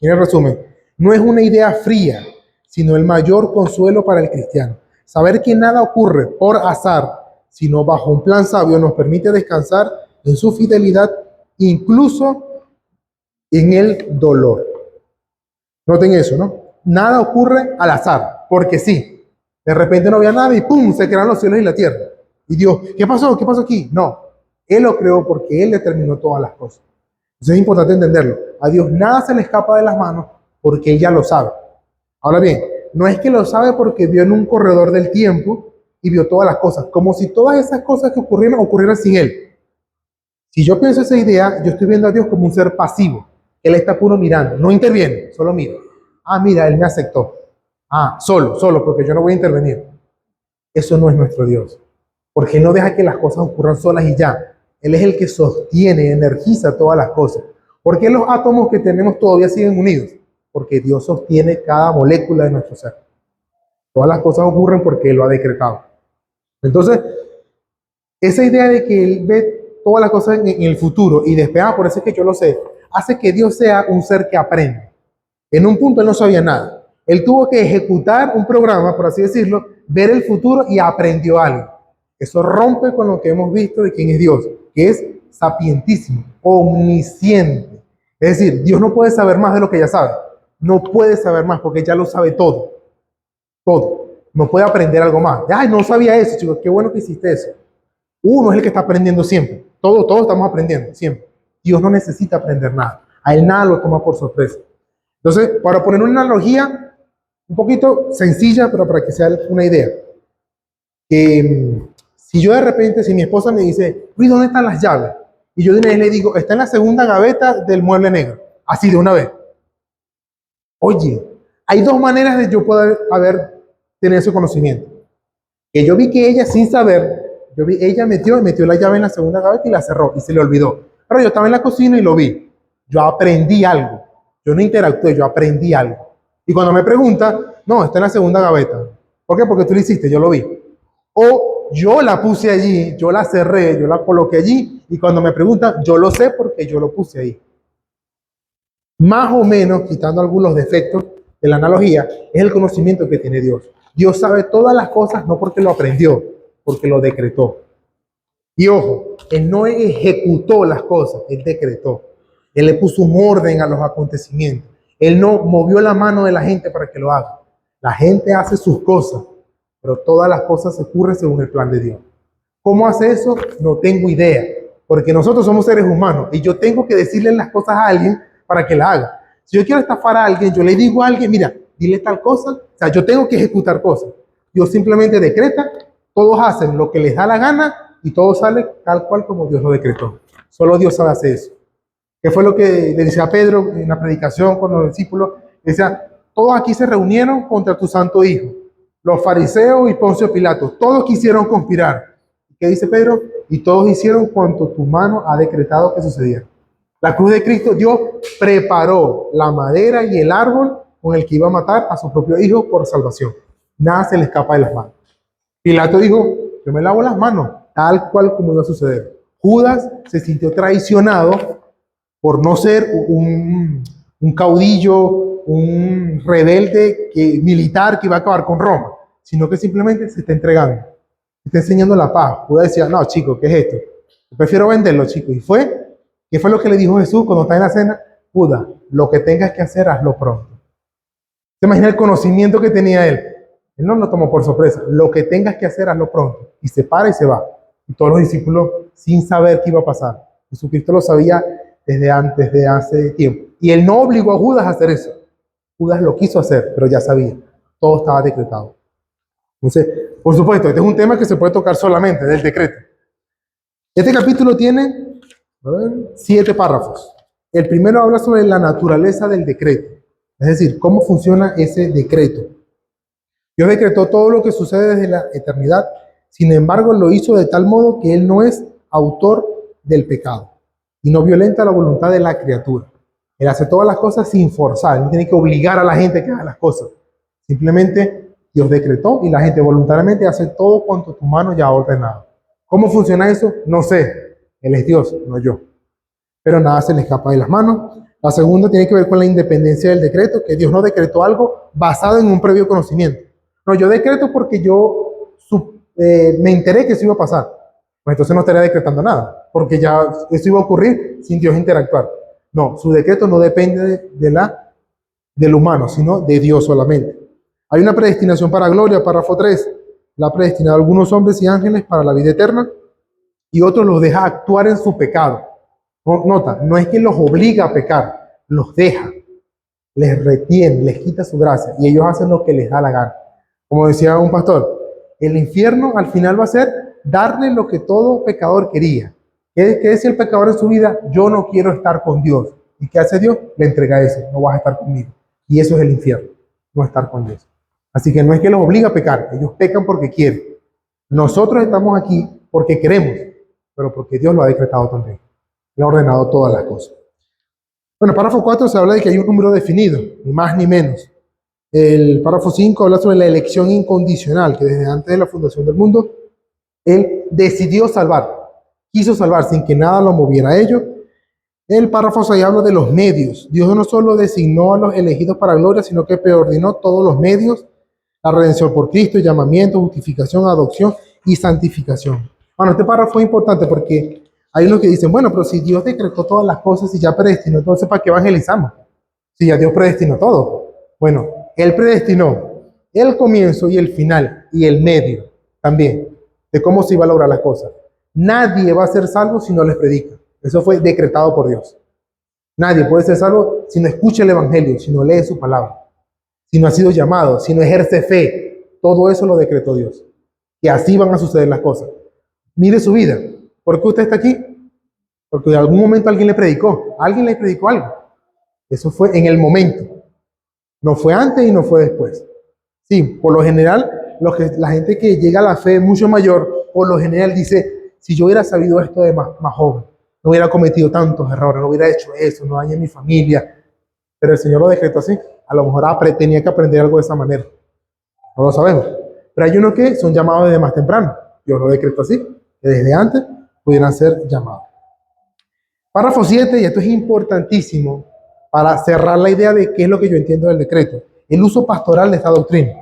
en resumen, no es una idea fría, sino el mayor consuelo para el cristiano. Saber que nada ocurre por azar, sino bajo un plan sabio, nos permite descansar en su fidelidad, incluso en el dolor. Noten eso, ¿no? Nada ocurre al azar, porque sí. De repente no había nada y ¡pum! Se crearon los cielos y la tierra. Y Dios, ¿qué pasó? ¿Qué pasó aquí? No, Él lo creó porque Él determinó todas las cosas. Entonces es importante entenderlo. A Dios nada se le escapa de las manos porque Él ya lo sabe. Ahora bien, no es que lo sabe porque vio en un corredor del tiempo y vio todas las cosas, como si todas esas cosas que ocurrieran sin Él. Si yo pienso esa idea, yo estoy viendo a Dios como un ser pasivo. Él está puro mirando, no interviene, solo mira. Ah, mira, Él me aceptó. Ah, solo, porque yo no voy a intervenir. Eso no es nuestro Dios, porque no deja que las cosas ocurran solas y ya. Él es el que sostiene, energiza todas las cosas. ¿Por qué los átomos que tenemos todavía siguen unidos? Porque Dios sostiene cada molécula de nuestro ser. Todas las cosas ocurren porque Él lo ha decretado. Entonces, esa idea de que Él ve todas las cosas en el futuro y después, por eso es que yo lo sé, hace que Dios sea un ser que aprende. En un punto Él no sabía nada. Él tuvo que ejecutar un programa, por así decirlo, ver el futuro y aprendió algo. Eso rompe con lo que hemos visto de quién es Dios, que es sapientísimo, omnisciente. Es decir, Dios no puede saber más de lo que ya sabe. No puede saber más porque ya lo sabe todo. Todo. No puede aprender algo más. Ay, no sabía eso, chicos. Qué bueno que hiciste eso. Uno es el que está aprendiendo siempre. Todos estamos aprendiendo, siempre. Dios no necesita aprender nada. A Él nada lo toma por sorpresa. Entonces, para poner una analogía un poquito sencilla, pero para que sea una idea. Si yo de repente, si mi esposa me dice, Luis, ¿dónde están las llaves? Y yo de una vez le digo, está en la segunda gaveta del mueble negro. Así de una vez. Oye, hay dos maneras de yo poder tener ese conocimiento. Que yo vi que ella, sin saber, ella metió la llave en la segunda gaveta y la cerró y se le olvidó. Pero yo estaba en la cocina y lo vi. Yo aprendí algo. Yo no interactué, yo aprendí algo. Y cuando me pregunta, no, está en la segunda gaveta. ¿Por qué? Porque tú lo hiciste, yo lo vi. O yo la puse allí, yo la cerré, yo la coloqué allí. Y cuando me pregunta, yo lo sé porque yo lo puse ahí. Más o menos, quitando algunos defectos de la analogía, es el conocimiento que tiene Dios. Dios sabe todas las cosas no porque lo aprendió, porque lo decretó. Y ojo, Él no ejecutó las cosas, Él decretó. Él le puso un orden a los acontecimientos. Él no movió la mano de la gente para que lo haga. La gente hace sus cosas, pero todas las cosas ocurren según el plan de Dios. ¿Cómo hace eso? No tengo idea, porque nosotros somos seres humanos y yo tengo que decirle las cosas a alguien para que la haga. Si yo quiero estafar a alguien, yo le digo a alguien, mira, dile tal cosa. O sea, yo tengo que ejecutar cosas. Dios simplemente decreta, todos hacen lo que les da la gana y todo sale tal cual como Dios lo decretó. Solo Dios sabe hacer eso. ¿Qué fue lo que le decía a Pedro en la predicación con los discípulos? Decía, todos aquí se reunieron contra tu santo hijo. Los fariseos y Poncio Pilato, todos quisieron conspirar. ¿Qué dice Pedro? Y todos hicieron cuanto tu mano ha decretado que sucediera. La cruz de Cristo, Dios preparó la madera y el árbol con el que iba a matar a su propio hijo por salvación. Nada se le escapa de las manos. Pilato dijo, yo me lavo las manos, tal cual como iba a suceder. Judas se sintió traicionado por no ser un caudillo, un rebelde militar que iba a acabar con Roma, sino que simplemente se está entregando, se está enseñando la paz. Judas decía, no, chico, ¿qué es esto? Yo prefiero venderlo, chico. ¿Y qué fue lo que le dijo Jesús cuando está en la cena? Judas, lo que tengas que hacer, hazlo pronto. ¿Se imagina el conocimiento que tenía él? Él no lo tomó por sorpresa. Lo que tengas que hacer, hazlo pronto. Y se para y se va. Y todos los discípulos, sin saber qué iba a pasar. Jesucristo lo sabía desde antes, de hace tiempo. Y Él no obligó a Judas a hacer eso. Judas lo quiso hacer, pero ya sabía. Todo estaba decretado. Entonces, por supuesto, este es un tema que se puede tocar solamente del decreto. Este capítulo tiene 7 párrafos. El primero habla sobre la naturaleza del decreto. Es decir, cómo funciona ese decreto. Dios decretó todo lo que sucede desde la eternidad. Sin embargo, lo hizo de tal modo que Él no es autor del pecado y no violenta la voluntad de la criatura. Él hace todas las cosas sin forzar. Él no tiene que obligar a la gente a que haga las cosas. Simplemente Dios decretó y la gente voluntariamente hace todo cuanto tu mano ya ha ordenado. ¿Cómo funciona eso? No sé. Él es Dios, no yo. Pero nada se le escapa de las manos. La segunda tiene que ver con la independencia del decreto, que Dios no decretó algo basado en un previo conocimiento. No, yo decreto porque yo me enteré que eso iba a pasar. Pues entonces no estaría decretando nada, porque ya eso iba a ocurrir sin Dios interactuar. No, su decreto no depende del humano, sino de Dios solamente. Hay una predestinación para gloria, párrafo 3. La ha predestinado a algunos hombres y ángeles para la vida eterna y otros los deja actuar en su pecado. Nota, no es que los obliga a pecar, los deja, les retiene, les quita su gracia y ellos hacen lo que les da la gana. Como decía un pastor, El infierno al final va a ser darle lo que todo pecador quería. ¿Qué decía el pecador en su vida? Yo no quiero estar con Dios. ¿Y qué hace Dios? Le entrega eso, no vas a estar conmigo. Y eso es el infierno, no estar con Dios. Así que no es que los obliga a pecar, ellos pecan porque quieren. Nosotros estamos aquí porque queremos, pero porque Dios lo ha decretado también. Le ha ordenado todas las cosas. Bueno, el párrafo 4 se habla de que hay un número definido, ni más ni menos. El párrafo 5 habla sobre la elección incondicional, que desde antes de la fundación del mundo, Él decidió salvar, quiso salvar sin que nada lo moviera a ello. El párrafo 6 habla de los medios. Dios no solo designó a los elegidos para gloria, sino que preordinó todos los medios, la redención por Cristo, llamamiento, justificación, adopción y santificación. Bueno, este párrafo es importante porque hay unos que dicen, bueno, pero si Dios decretó todas las cosas y ya predestinó, entonces ¿para qué evangelizamos? Si ya Dios predestinó todo. Bueno, Él predestinó el comienzo y el final y el medio también de cómo se iba a lograr las cosas. Nadie va a ser salvo si no les predica. Eso fue decretado por Dios. Nadie puede ser salvo si no escucha el evangelio, si no lee su palabra, si no ha sido llamado, si no ejerce fe. Todo eso lo decretó Dios. Y así van a suceder las cosas. Mire su vida. ¿Por qué usted está aquí? Porque en algún momento alguien le predicó. Alguien le predicó algo. Eso fue en el momento. No fue antes y no fue después. Sí, por lo general, la gente que llega a la fe mucho mayor, por lo general dice, si yo hubiera sabido esto de más joven, no hubiera cometido tantos errores, no hubiera hecho eso, no dañé a mi familia. Pero el Señor lo decretó así. A lo mejor tenía que aprender algo de esa manera. No lo sabemos. Pero hay unos que son llamados desde más temprano. Dios lo decretó así, que desde antes pudieran ser llamados. Párrafo 7, y esto es importantísimo para cerrar la idea de qué es lo que yo entiendo del decreto. El uso pastoral de esta doctrina.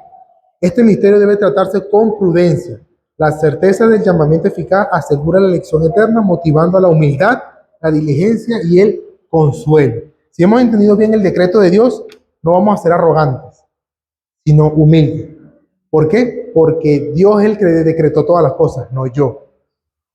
Este misterio debe tratarse con prudencia. La certeza del llamamiento eficaz asegura la elección eterna, motivando a la humildad, la diligencia y el consuelo. Si hemos entendido bien el decreto de Dios, no vamos a ser arrogantes, sino humildes. ¿Por qué? Porque Dios es el que decretó todas las cosas, no yo.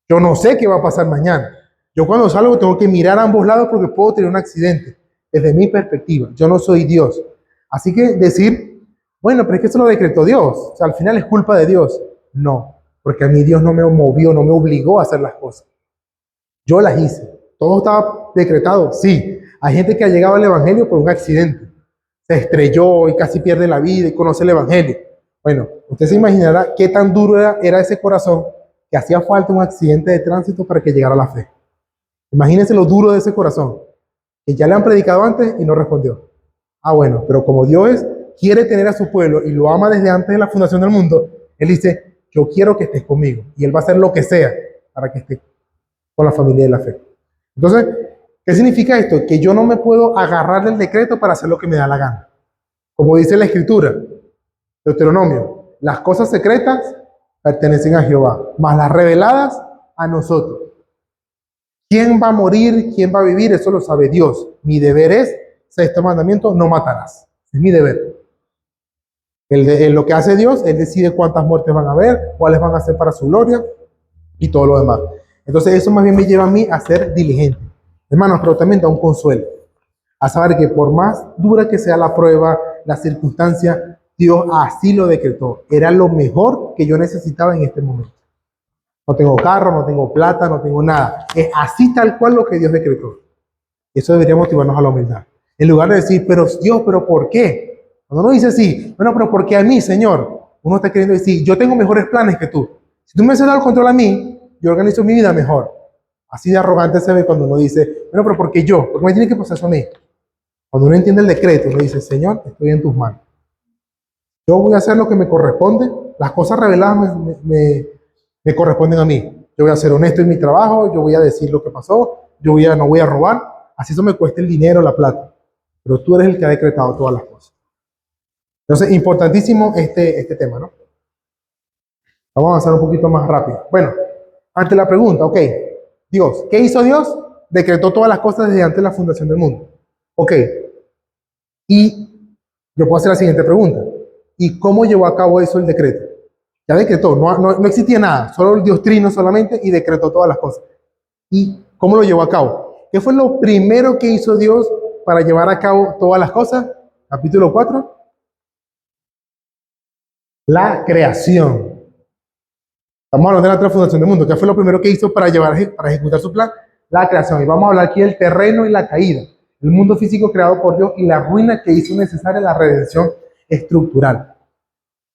Yo no sé qué va a pasar mañana. Yo cuando salgo tengo que mirar a ambos lados porque puedo tener un accidente. Desde mi perspectiva, yo no soy Dios. Así que decir, bueno, pero es que eso lo decretó Dios. O sea, al final es culpa de Dios. No, porque a mí Dios no me movió, no me obligó a hacer las cosas. Yo las hice. ¿Todo estaba decretado? Sí. Hay gente que ha llegado al Evangelio por un accidente. Se estrelló y casi pierde la vida y conoce el Evangelio. Bueno, usted se imaginará qué tan duro era ese corazón que hacía falta un accidente de tránsito para que llegara a la fe. Imagínense lo duro de ese corazón, que ya le han predicado antes y no respondió. Ah, bueno, pero como Dios quiere tener a su pueblo y lo ama desde antes de la fundación del mundo, Él dice, yo quiero que estés conmigo. Y Él va a hacer lo que sea para que estés con la familia de la fe. Entonces, ¿qué significa esto? Que yo no me puedo agarrar del decreto para hacer lo que me da la gana. Como dice la Escritura, Deuteronomio, las cosas secretas pertenecen a Jehová, mas las reveladas a nosotros. ¿Quién va a morir? ¿Quién va a vivir? Eso lo sabe Dios. Mi deber es, sexto mandamiento, no matarás. Es mi deber. Lo que hace Dios, Él decide cuántas muertes van a haber, cuáles van a ser para su gloria y todo lo demás. Entonces eso más bien me lleva a mí a ser diligente. Hermanos, pero también da un consuelo. A saber que por más dura que sea la prueba, la circunstancia, Dios así lo decretó. Era lo mejor que yo necesitaba en este momento. No tengo carro, no tengo plata, no tengo nada. Es así tal cual lo que Dios decretó. Eso debería motivarnos a la humildad. En lugar de decir, pero Dios, ¿pero por qué? Cuando uno dice así, bueno, pero ¿por qué a mí, Señor? Uno está queriendo decir, yo tengo mejores planes que tú. Si tú me has dado el control a mí, yo organizo mi vida mejor. Así de arrogante se ve cuando uno dice, bueno, pero ¿por qué yo? ¿Por qué me tiene que pasar eso a mí? Cuando uno entiende el decreto, uno dice, Señor, estoy en tus manos. Yo voy a hacer lo que me corresponde. Las cosas reveladas me corresponden a mí. Yo voy a ser honesto en mi trabajo, yo voy a decir lo que pasó, no voy a robar, así eso me cueste el dinero, la plata. Pero tú eres el que ha decretado todas las cosas. Entonces, importantísimo este tema, ¿no? Vamos a avanzar un poquito más rápido. Bueno, ante la pregunta, ok, Dios, ¿qué hizo Dios? Decretó todas las cosas desde antes de la fundación del mundo. Ok, y yo puedo hacer la siguiente pregunta. ¿Y cómo llevó a cabo eso el decreto? Ya decretó, no existía nada, solo el Dios Trino solamente y decretó todas las cosas. ¿Y cómo lo llevó a cabo? ¿Qué fue lo primero que hizo Dios para llevar a cabo todas las cosas? Capítulo 4. La creación. Estamos hablando de la transformación del mundo. ¿Qué fue lo primero que hizo para ejecutar su plan? La creación. Y vamos a hablar aquí del terreno y la caída, el mundo físico creado por Dios y la ruina que hizo necesaria la redención estructural.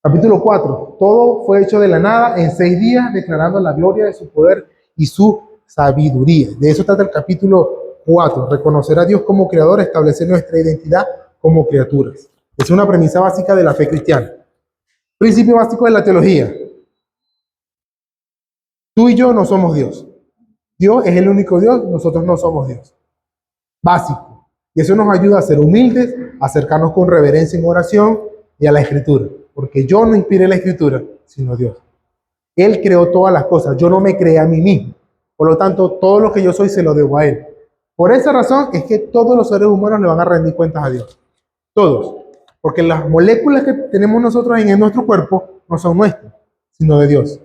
Capítulo 4. Todo fue hecho de la nada en 6 días, declarando la gloria de su poder y su sabiduría. De eso trata el capítulo 4. Reconocer a Dios como creador, establecer nuestra identidad como criaturas. Es una premisa básica de la fe cristiana. Principio básico de la teología. Tú y yo no somos Dios. Dios es el único Dios, nosotros no somos Dios. Básico. Y eso nos ayuda a ser humildes, a acercarnos con reverencia en oración y a la Escritura. Porque yo no inspiré la Escritura, sino Dios. Él creó todas las cosas. Yo no me creé a mí mismo. Por lo tanto, todo lo que yo soy se lo debo a Él. Por esa razón es que todos los seres humanos le van a rendir cuentas a Dios. Todos. Porque las moléculas que tenemos nosotros en nuestro cuerpo no son nuestras, sino de Dios.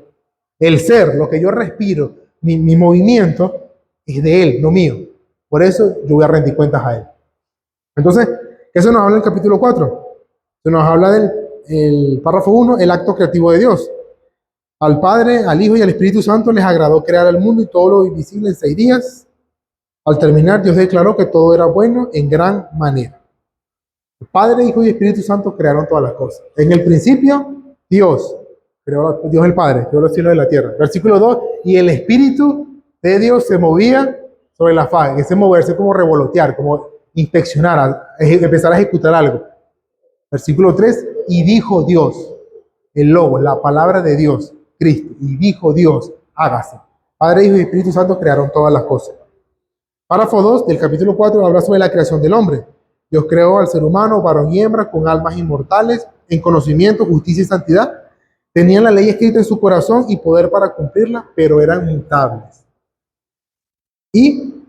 El ser, lo que yo respiro, mi movimiento, es de Él, no mío. Por eso yo voy a rendir cuentas a Él. Entonces, ¿qué se nos habla en el capítulo 4? Se nos habla del párrafo 1, el acto creativo de Dios. Al Padre, al Hijo y al Espíritu Santo les agradó crear el mundo y todo lo invisible en 6 días. Al terminar, Dios declaró que todo era bueno en gran manera. El Padre, Hijo y Espíritu Santo crearon todas las cosas. En el principio, Dios el Padre, creó los cielos y la tierra. Versículo 2, y el Espíritu de Dios se movía sobre la faz. Ese moverse como revolotear, como inspeccionar, empezar a ejecutar algo. Versículo 3, y dijo Dios, el logo, la palabra de Dios, Cristo, y dijo Dios, hágase. Padre, Hijo y Espíritu Santo crearon todas las cosas. Párrafo 2 del capítulo 4 habla sobre la creación del hombre. Dios creó al ser humano, varón y hembra, con almas inmortales, en conocimiento, justicia y santidad. Tenían la ley escrita en su corazón y poder para cumplirla, pero eran mutables. Y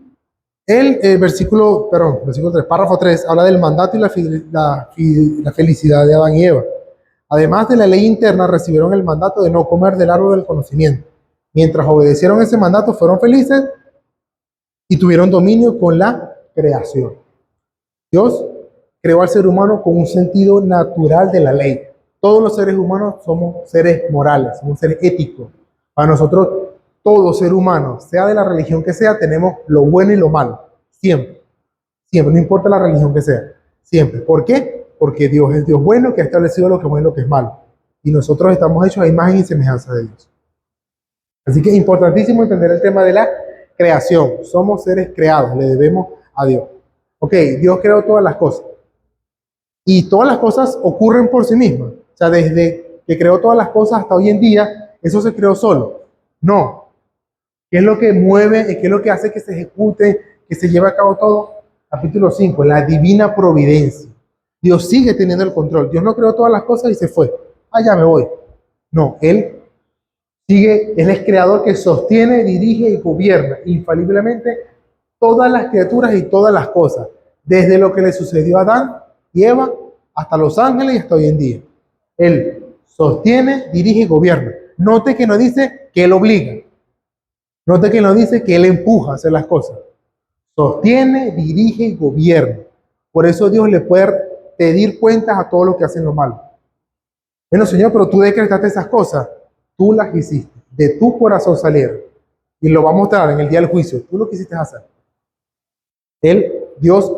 versículo 3, párrafo 3, habla del mandato y la felicidad de Adán y Eva. Además de la ley interna, recibieron el mandato de no comer del árbol del conocimiento. Mientras obedecieron ese mandato, fueron felices y tuvieron dominio con la creación. Dios creó al ser humano con un sentido natural de la ley. Todos los seres humanos somos seres morales, somos seres éticos. Para nosotros, todo ser humano, sea de la religión que sea, tenemos lo bueno y lo malo. Siempre. Siempre, no importa la religión que sea. Siempre. ¿Por qué? Porque Dios es Dios bueno que ha establecido lo que es bueno y lo que es malo. Y nosotros estamos hechos a imagen y semejanza de Dios. Así que es importantísimo entender el tema de la creación. Somos seres creados, le debemos a Dios. Ok, Dios creó todas las cosas. Y todas las cosas ocurren por sí mismas. O sea, desde que creó todas las cosas hasta hoy en día, eso se creó solo. No. ¿Qué es lo que mueve? ¿Qué es lo que hace que se ejecute, que se lleve a cabo todo? Capítulo 5, la divina providencia. Dios sigue teniendo el control. Dios no creó todas las cosas y se fue. Ah, ya me voy. No, Él sigue, Él es creador que sostiene, dirige y gobierna infaliblemente todas las criaturas y todas las cosas. Desde lo que le sucedió a Adán y Eva hasta los ángeles y hasta hoy en día. Él sostiene, dirige y gobierna. Note que no dice que Él obliga. Note que no dice que Él empuja a hacer las cosas. Sostiene, dirige y gobierna. Por eso Dios le puede pedir cuentas a todos los que hacen lo malo. Bueno, Señor, pero tú decretaste esas cosas. Tú las hiciste. De tu corazón salieron. Y lo va a mostrar en el día del juicio. Tú lo quisiste hacer. Dios,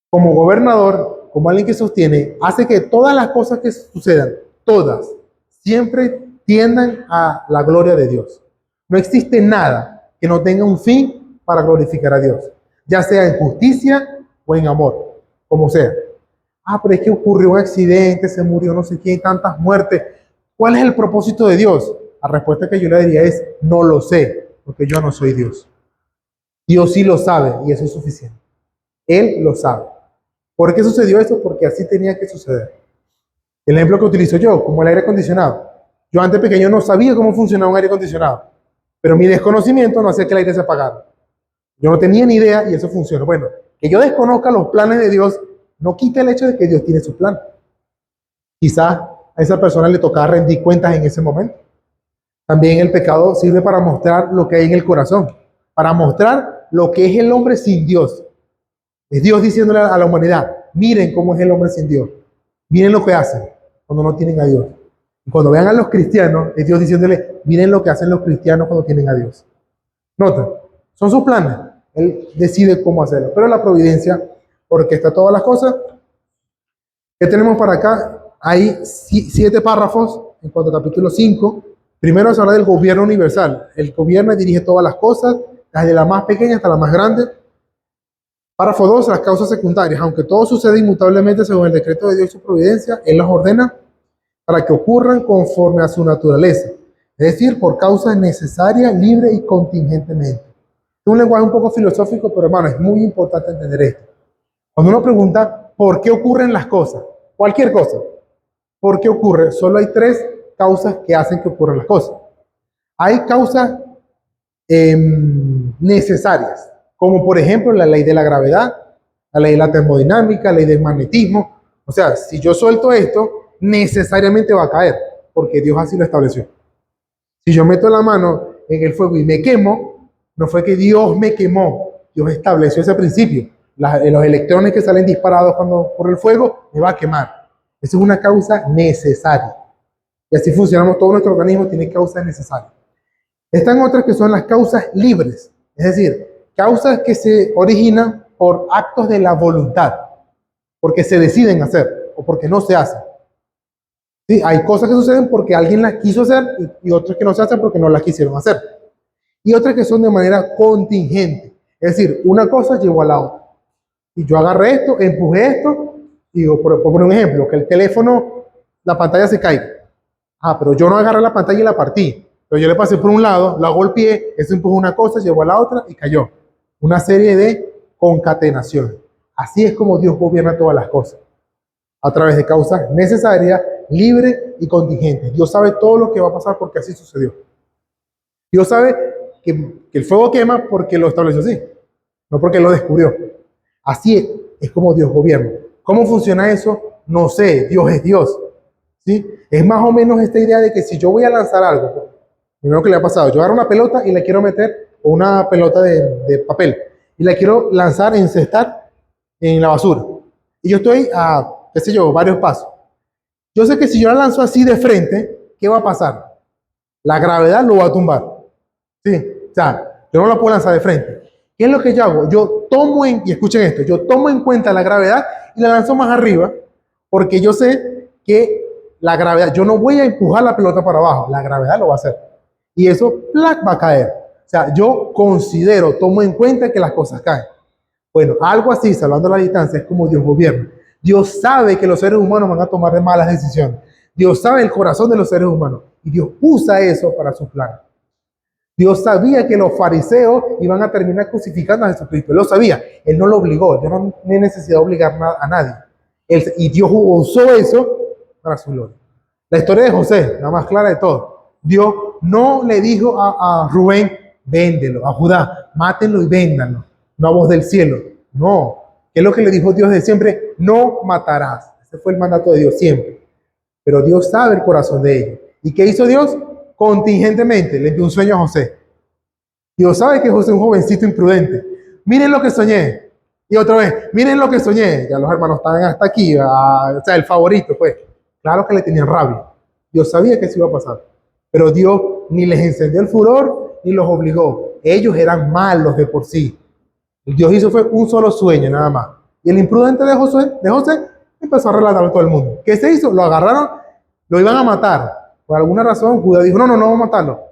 como gobernador, como alguien que sostiene, hace que todas las cosas que sucedan, todas, siempre tiendan a la gloria de Dios. No existe nada que no tenga un fin para glorificar a Dios, ya sea en justicia o en amor, como sea. Ah, pero es que ocurrió un accidente, se murió no sé quién, tantas muertes. ¿Cuál es el propósito de Dios? La respuesta que yo le diría es, no lo sé, porque yo no soy Dios. Dios sí lo sabe y eso es suficiente. Él lo sabe. ¿Por qué sucedió esto? Porque así tenía que suceder. El ejemplo que utilizo yo, como el aire acondicionado. Yo antes pequeño no sabía cómo funcionaba un aire acondicionado, pero mi desconocimiento no hacía que el aire se apagara. Yo no tenía ni idea y eso funciona. Bueno, que yo desconozca los planes de Dios no quita el hecho de que Dios tiene su plan. Quizás a esa persona le tocaba rendir cuentas en ese momento. También el pecado sirve para mostrar lo que hay en el corazón, para mostrar lo que es el hombre sin Dios. Es Dios diciéndole a la humanidad, miren cómo es el hombre sin Dios. Miren lo que hacen cuando no tienen a Dios. Y cuando vean a los cristianos, es Dios diciéndole, miren lo que hacen los cristianos cuando tienen a Dios. Nota, son sus planes. Él decide cómo hacerlo. Pero la providencia orquesta todas las cosas. ¿Qué tenemos para acá? Hay 7 párrafos en cuanto al capítulo 5. Primero se habla del gobierno universal. El gobierno dirige todas las cosas, desde la más pequeña hasta la más grande. Párrafo 2, las causas secundarias. Aunque todo sucede inmutablemente según el decreto de Dios y su providencia, Él las ordena para que ocurran conforme a su naturaleza. Es decir, por causas necesarias, libre y contingentemente. Es un lenguaje un poco filosófico, pero hermano, es muy importante entender esto. Cuando uno pregunta por qué ocurren las cosas, cualquier cosa, ¿por qué ocurre? Solo hay 3 causas que hacen que ocurran las cosas. Hay causas necesarias, como por ejemplo la ley de la gravedad, la ley de la termodinámica, la ley del magnetismo. O sea, si yo suelto esto, necesariamente va a caer, porque Dios así lo estableció. Si yo meto la mano en el fuego y me quemo, no fue que Dios me quemó, Dios estableció ese principio. Los electrones que salen disparados cuando por el fuego me va a quemar. Esa es una causa necesaria. Y así funcionamos, todo nuestro organismo tiene causas necesarias. Están otras que son las causas libres, es decir, causas que se originan por actos de la voluntad, porque se deciden hacer o porque no se hacen. Sí, hay cosas que suceden porque alguien las quiso hacer y otras que no se hacen porque no las quisieron hacer. Y otras que son de manera contingente, es decir, una cosa llevó a la otra. Y yo agarré esto, empujé esto, y digo, por poner un ejemplo, que el teléfono, la pantalla se caiga. Ah, pero yo no agarré la pantalla y la partí. Pero yo le pasé por un lado, la golpeé, eso empujó una cosa, llevó a la otra y cayó. Una serie de concatenaciones. Así es como Dios gobierna todas las cosas. A través de causas necesarias, libres y contingentes. Dios sabe todo lo que va a pasar porque así sucedió. Dios sabe que el fuego quema porque lo estableció así, no porque lo descubrió. Así es como Dios gobierna. ¿Cómo funciona eso? No sé, Dios es Dios. ¿Sí? Es más o menos esta idea de que si yo voy a lanzar algo, primero que le ha pasado, yo agarro una pelota y la quiero meter, o una pelota de papel, y la quiero lanzar, encestar en la basura. Y yo estoy a, qué sé yo, varios pasos. Yo sé que si yo la lanzo así de frente, ¿qué va a pasar? La gravedad lo va a tumbar. ¿Sí? O sea, yo no la puedo lanzar de frente. ¿Qué es lo que yo hago? Yo tomo y escuchen esto, yo tomo en cuenta la gravedad y la lanzo más arriba, porque yo sé que la gravedad, yo no voy a empujar la pelota para abajo, la gravedad lo va a hacer. Y eso, ¡plac!, va a caer. O sea, yo considero, tomo en cuenta que las cosas caen. Bueno, algo así, salvando la distancia, es como Dios gobierna. Dios sabe que los seres humanos van a tomar de malas decisiones. Dios sabe el corazón de los seres humanos. Y Dios usa eso para su plan. Dios sabía que los fariseos iban a terminar crucificando a Jesucristo. Él lo sabía. Él no lo obligó. Yo no tenía necesidad de obligar a nadie. Y Dios usó eso para su gloria. La historia de José, la más clara de todo. Dios no le dijo a Rubén, véndelo, a Judá, mátenlo y véndanlo. No a voz del cielo. No. ¿Qué es lo que le dijo Dios de siempre? No matarás. Ese fue el mandato de Dios siempre. Pero Dios sabe el corazón de ellos. ¿Y qué hizo Dios? Contingentemente le envió un sueño a José. Dios sabe que José es un jovencito imprudente. Miren lo que soñé. Y otra vez, miren lo que soñé. Ya los hermanos estaban hasta aquí. O sea, el favorito, pues. Claro que le tenían rabia. Dios sabía que eso iba a pasar. Pero Dios ni les encendió el furor ni los obligó. Ellos eran malos de por sí. Dios hizo fue un solo sueño, nada más. Y el imprudente de José empezó a relatarlo a todo el mundo. ¿Qué se hizo? Lo agarraron, lo iban a matar. Por alguna razón, Judá dijo, no vamos a matarlo.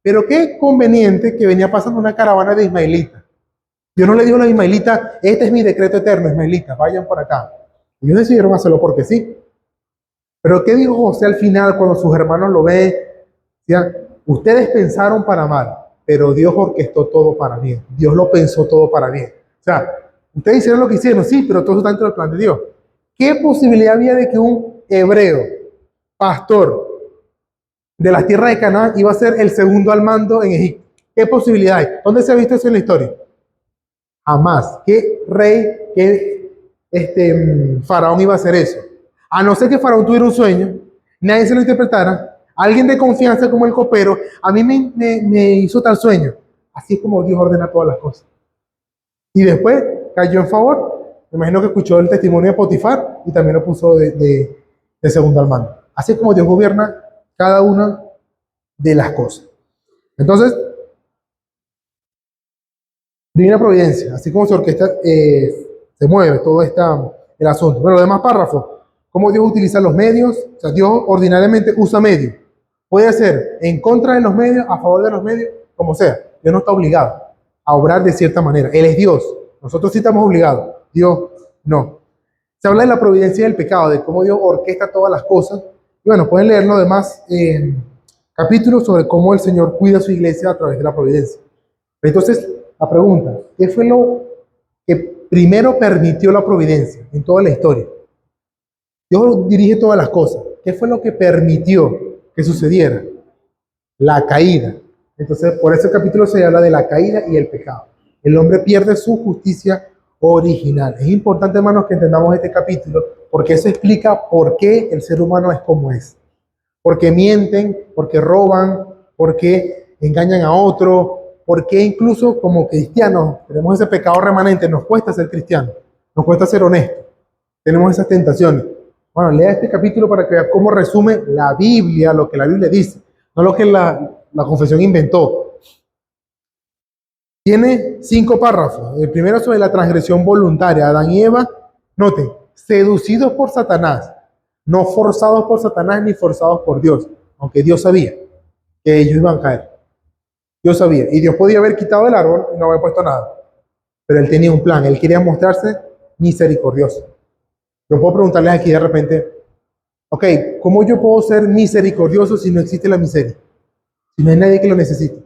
Pero qué conveniente que venía pasando una caravana de ismaelitas. Dios no le dijo a los ismaelitas, este es mi decreto eterno, ismaelitas, vayan por acá. Ellos decidieron hacerlo porque sí. Pero ¿qué dijo José al final cuando sus hermanos lo ven? Decían, ustedes pensaron para mal, pero Dios orquestó todo para bien. Dios lo pensó todo para bien. O sea, ustedes hicieron lo que hicieron, sí, pero todo está dentro del plan de Dios. ¿Qué posibilidad había de que un hebreo, pastor, de las tierras de Canaán iba a ser el segundo al mando en Egipto? ¿Qué posibilidad hay? ¿Dónde se ha visto eso en la historia? Jamás. ¿Qué rey, qué faraón iba a hacer eso? A no ser que faraón tuviera un sueño, nadie se lo interpretara, alguien de confianza como el copero, a mí me hizo tal sueño. Así es como Dios ordena todas las cosas. Y después cayó en favor. Me imagino que escuchó el testimonio de Potifar y también lo puso de segundo al mando. Así es como Dios gobierna cada una de las cosas. Entonces, divina providencia, así como se orquesta, se mueve todo el asunto. Bueno, los demás párrafos, cómo Dios utiliza los medios, o sea, Dios ordinariamente usa medios. Puede ser en contra de los medios, a favor de los medios, como sea. Dios no está obligado a obrar de cierta manera. Él es Dios. Nosotros sí estamos obligados. Dios no. Se habla de la providencia del pecado, de cómo Dios orquesta todas las cosas. Y bueno, pueden leer los demás capítulos sobre cómo el Señor cuida a su iglesia a través de la providencia. Entonces, la pregunta, ¿qué fue lo que primero permitió la providencia en toda la historia? Dios dirige todas las cosas. ¿Qué fue lo que permitió que sucediera? La caída. Entonces, por ese capítulo se habla de la caída y el pecado. El hombre pierde su justicia original. Es importante, hermanos, que entendamos este capítulo, porque eso explica por qué el ser humano es como es. Porque mienten, porque roban, porque engañan a otro, porque incluso como cristianos tenemos ese pecado remanente, nos cuesta ser cristianos, nos cuesta ser honestos, tenemos esas tentaciones. Bueno, lea este capítulo para que vea cómo resume la Biblia, lo que la Biblia dice, no lo que la confesión inventó. Tiene 5 párrafos. El primero sobre la transgresión voluntaria. Adán y Eva, noten, seducidos por Satanás, no forzados por Satanás ni forzados por Dios, aunque Dios sabía que ellos iban a caer. Dios sabía. Y Dios podía haber quitado el árbol y no haber puesto nada. Pero Él tenía un plan. Él quería mostrarse misericordioso. Yo puedo preguntarles aquí de repente, ok, ¿cómo yo puedo ser misericordioso si no existe la miseria? Si no hay nadie que lo necesite.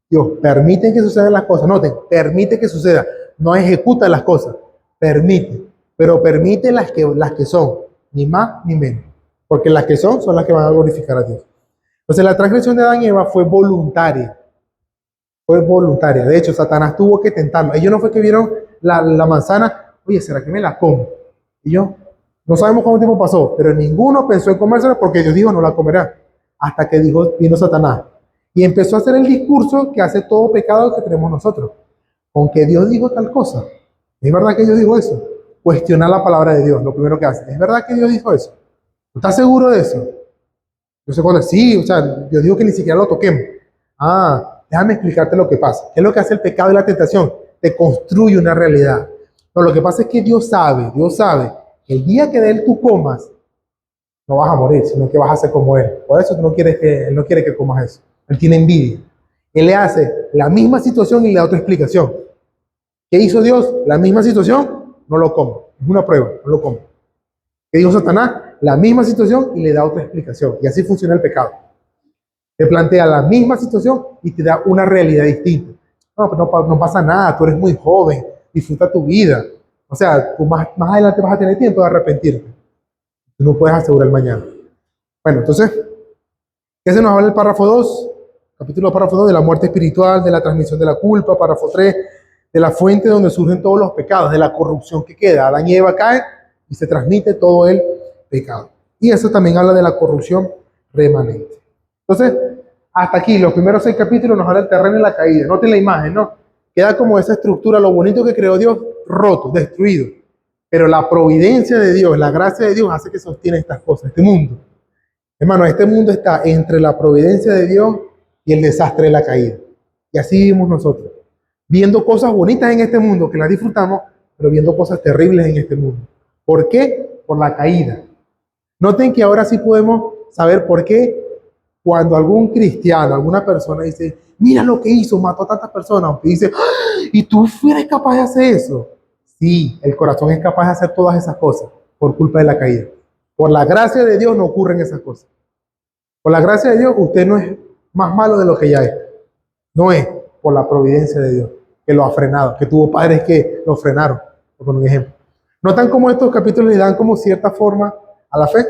Dios permite que sucedan las cosas. Noten, permite que suceda. No ejecuta las cosas. Permite. Pero permite las que son. Ni más ni menos. Porque las que son las que van a glorificar a Dios. Entonces la transgresión de Adán y Eva fue voluntaria. Fue voluntaria. De hecho, Satanás tuvo que tentarlo. Ellos no fue que vieron la manzana. Oye, ¿será que me la como? Y yo, no sabemos cuánto tiempo pasó, pero ninguno pensó en comérsela porque Dios dijo no la comerá. Hasta que vino Satanás. Y empezó a hacer el discurso que hace todo pecado que tenemos nosotros. Con que Dios dijo tal cosa. ¿Es verdad que Dios dijo eso? Cuestionar la palabra de Dios, lo primero que hace. ¿Es verdad que Dios dijo eso? ¿Tú estás seguro de eso? Yo sé cuando sí, o sea, Dios dijo que ni siquiera lo toquemos. Ah, déjame explicarte lo que pasa. ¿Qué es lo que hace el pecado y la tentación? Te construye una realidad. Pero lo que pasa es que Dios sabe que el día que de Él tú comas, no vas a morir, sino que vas a ser como Él. Por eso Él no quiere que comas eso. Él tiene envidia. Él le hace la misma situación y le da otra explicación. ¿Qué hizo Dios? La misma situación, no lo como. Es una prueba, no lo como. ¿Qué dijo Satanás? La misma situación y le da otra explicación. Y así funciona el pecado. Te plantea la misma situación y te da una realidad distinta. No, pero no pasa nada, tú eres muy joven, disfruta tu vida. O sea, tú más adelante vas a tener tiempo de arrepentirte. Tú no puedes asegurar el mañana. Bueno, entonces, ¿qué se nos habla el párrafo 2? Capítulo párrafo 2 de la muerte espiritual, de la transmisión de la culpa. Párrafo 3, de la fuente donde surgen todos los pecados, de la corrupción que queda. Adán y Eva caen y se transmite todo el pecado. Y eso también habla de la corrupción remanente. Entonces, hasta aquí, los primeros 6 capítulos nos habla del terreno y la caída. Noten la imagen, ¿no? Queda como esa estructura, lo bonito que creó Dios, roto, destruido. Pero la providencia de Dios, la gracia de Dios hace que sostiene estas cosas, este mundo. Hermano, este mundo está entre la providencia de Dios y el desastre de la caída. Y así vivimos nosotros. Viendo cosas bonitas en este mundo que las disfrutamos, pero viendo cosas terribles en este mundo. ¿Por qué? Por la caída. Noten que ahora sí podemos saber por qué cuando algún cristiano, alguna persona dice, mira lo que hizo, mató a tantas personas, aunque dice, ¡ah! ¿Y tú fueras capaz de hacer eso? Sí, el corazón es capaz de hacer todas esas cosas por culpa de la caída. Por la gracia de Dios no ocurren esas cosas. Por la gracia de Dios usted no es más malo de lo que ya es. No es por la providencia de Dios que lo ha frenado, que tuvo padres que lo frenaron, por poner un ejemplo. ¿Notan cómo estos capítulos le dan como cierta forma a la fe?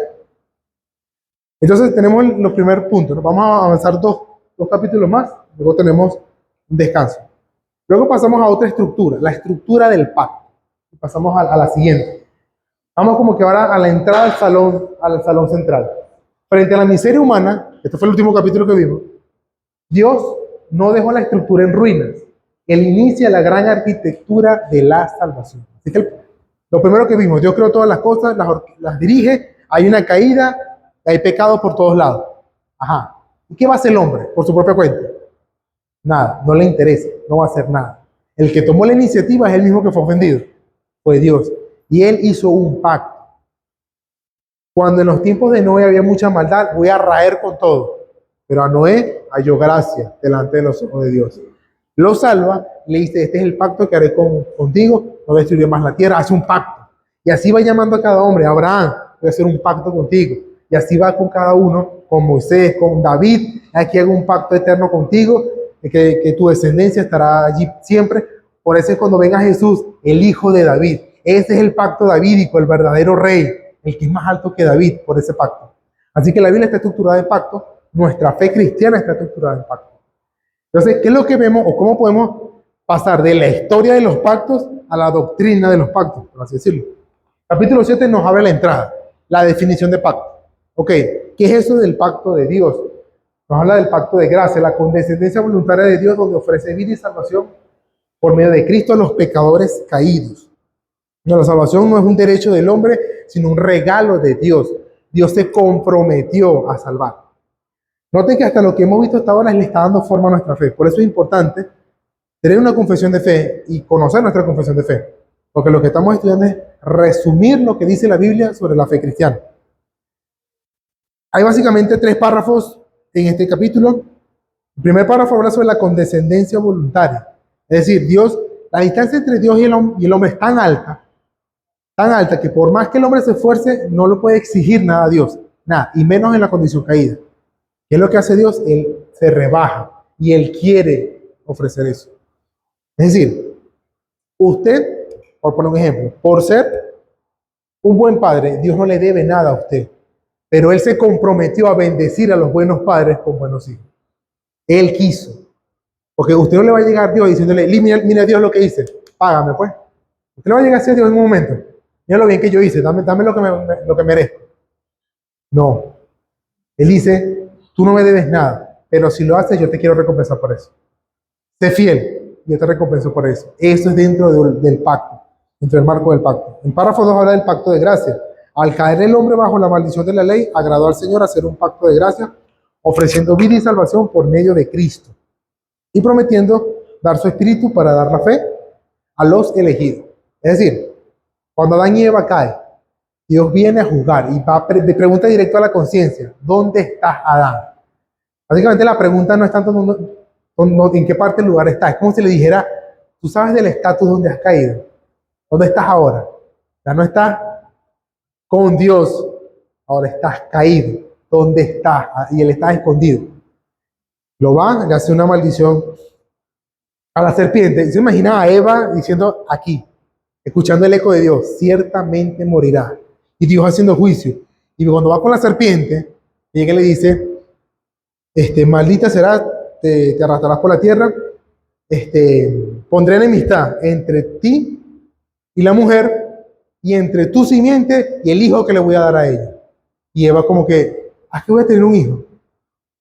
Entonces tenemos los primeros puntos, ¿no? Vamos a avanzar dos capítulos más, luego tenemos un descanso. Luego pasamos a otra estructura, la estructura del pacto. Pasamos a la siguiente. Vamos como que ahora a la entrada al salón central. Frente a la miseria humana, este fue el último capítulo que vimos, Dios no dejó la estructura en ruinas. Él inicia la gran arquitectura de la salvación. Así que lo primero que vimos, Dios creó todas las cosas, las dirige, hay una caída, hay pecado por todos lados. Ajá. ¿Y qué va a hacer el hombre por su propia cuenta? Nada, no le interesa, no va a hacer nada. El que tomó la iniciativa es el mismo que fue ofendido, fue Dios. Y él hizo un pacto. Cuando en los tiempos de Noé había mucha maldad, voy a raer con todo. Pero a Noé halló gracia delante de los ojos de Dios. Lo salva, le dice, este es el pacto que haré contigo, no destruiré más la tierra, hace un pacto. Y así va llamando a cada hombre, Abraham, voy a hacer un pacto contigo. Y así va con cada uno, con Moisés, con David, aquí hago un pacto eterno contigo, que tu descendencia estará allí siempre. Por eso es cuando venga Jesús, el hijo de David. Ese es el pacto davídico, el verdadero rey, el que es más alto que David por ese pacto. Así que la Biblia está estructurada en pacto, nuestra fe cristiana está estructurada en pacto. Entonces, ¿qué es lo que vemos o cómo podemos pasar de la historia de los pactos a la doctrina de los pactos, por así decirlo? Capítulo 7 nos abre la entrada, la definición de pacto. Ok, ¿qué es eso del pacto de Dios? Nos habla del pacto de gracia, la condescendencia voluntaria de Dios, donde ofrece vida y salvación por medio de Cristo a los pecadores caídos. No, la salvación no es un derecho del hombre, sino un regalo de Dios. Dios se comprometió a salvar. Noten que hasta lo que hemos visto hasta ahora le está dando forma a nuestra fe. Por eso es importante tener una confesión de fe y conocer nuestra confesión de fe. Porque lo que estamos estudiando es resumir lo que dice la Biblia sobre la fe cristiana. Hay básicamente 3 párrafos en este capítulo. El primer párrafo habla sobre la condescendencia voluntaria. Es decir, Dios, la distancia entre Dios y el hombre es tan alta que por más que el hombre se esfuerce, no le puede exigir nada a Dios. Nada, y menos en la condición caída. ¿Qué es lo que hace Dios? Él se rebaja y Él quiere ofrecer eso. Es decir, usted, por poner un ejemplo, por ser un buen padre, Dios no le debe nada a usted, pero Él se comprometió a bendecir a los buenos padres con buenos hijos. Él quiso. Porque usted no le va a llegar a Dios diciéndole, mira Dios lo que hice, págame pues. Usted le va a llegar a Dios en un momento, mira lo bien que yo hice, dame lo que merezco. No. Él dice, tú no me debes nada, pero si lo haces, yo te quiero recompensar por eso. Sé fiel, yo te recompenso por eso. Eso es dentro del pacto, dentro del marco del pacto. En párrafo 2 habla del pacto de gracia. Al caer el hombre bajo la maldición de la ley, agradó al Señor hacer un pacto de gracia, ofreciendo vida y salvación por medio de Cristo, y prometiendo dar su espíritu para dar la fe a los elegidos. Es decir, cuando Adán y Eva caen, Dios viene a juzgar y pregunta directo a la conciencia, ¿dónde está Adán? Básicamente la pregunta no es tanto en qué parte del lugar está, es como si le dijera, tú sabes del estatus donde has caído, ¿dónde estás ahora? Ya no estás con Dios, ahora estás caído, ¿dónde estás? Y él está escondido. Lo va, le hace una maldición a la serpiente, y se imagina a Eva diciendo aquí, escuchando el eco de Dios, ciertamente morirá. Y Dios haciendo juicio. Y cuando va con la serpiente, llega y le dice, maldita serás, te arrastrarás por la tierra, pondré enemistad entre ti y la mujer, y entre tu simiente y el hijo que le voy a dar a ella. Y Eva como que, ¿a qué voy a tener un hijo?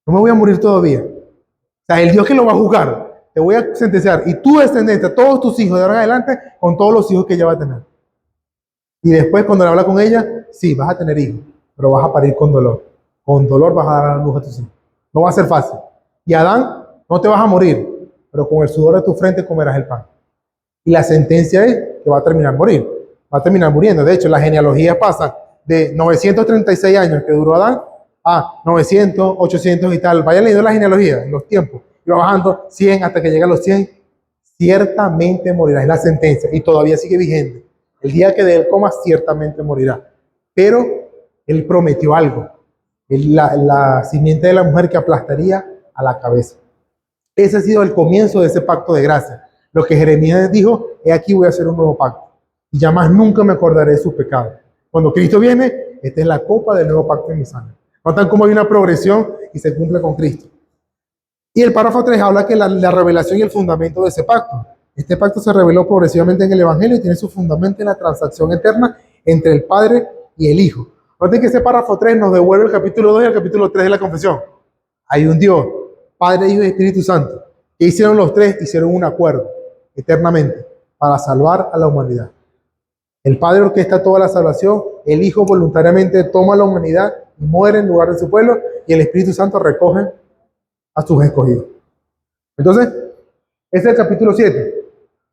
No me voy a morir todavía. O sea, el Dios que lo va a juzgar, te voy a sentenciar, y tu descendencia, todos tus hijos de ahora en adelante, con todos los hijos que ella va a tener. Y después cuando le habla con ella, sí, vas a tener hijos, pero vas a parir con dolor. Con dolor vas a dar a la luz a tus hijos. No va a ser fácil. Y Adán, no te vas a morir, pero con el sudor de tu frente comerás el pan. Y la sentencia es que va a terminar muriendo. De hecho, las genealogías pasan de 936 años que duró Adán a 900, 800 y tal. Vayan leyendo la genealogía, los tiempos. Y va bajando 100 hasta que llega a los 100. Ciertamente morirá, es la sentencia. Y todavía sigue vigente. El día que de él coma, ciertamente morirá. Pero él prometió algo. La simiente de la mujer que aplastaría a la cabeza. Ese ha sido el comienzo de ese pacto de gracia. Lo que Jeremías dijo, he aquí voy a hacer un nuevo pacto. Y ya más nunca me acordaré de sus pecados. Cuando Cristo viene, esta es la copa del nuevo pacto en mi sangre. Notan cómo hay una progresión y se cumple con Cristo. Y el párrafo 3 habla que la revelación y el fundamento de ese pacto. Este pacto se reveló progresivamente en el Evangelio y tiene su fundamento en la transacción eterna entre el Padre y el Hijo. Noten que ese párrafo 3 nos devuelve el capítulo 2 y el capítulo 3 de la confesión. Hay un Dios, Padre, Hijo y Espíritu Santo. ¿Qué hicieron los tres? Hicieron un acuerdo eternamente para salvar a la humanidad. El Padre orquesta toda la salvación, el Hijo voluntariamente toma la humanidad y muere en lugar de su pueblo, y el Espíritu Santo recoge a sus escogidos. Entonces, ese es el capítulo 7.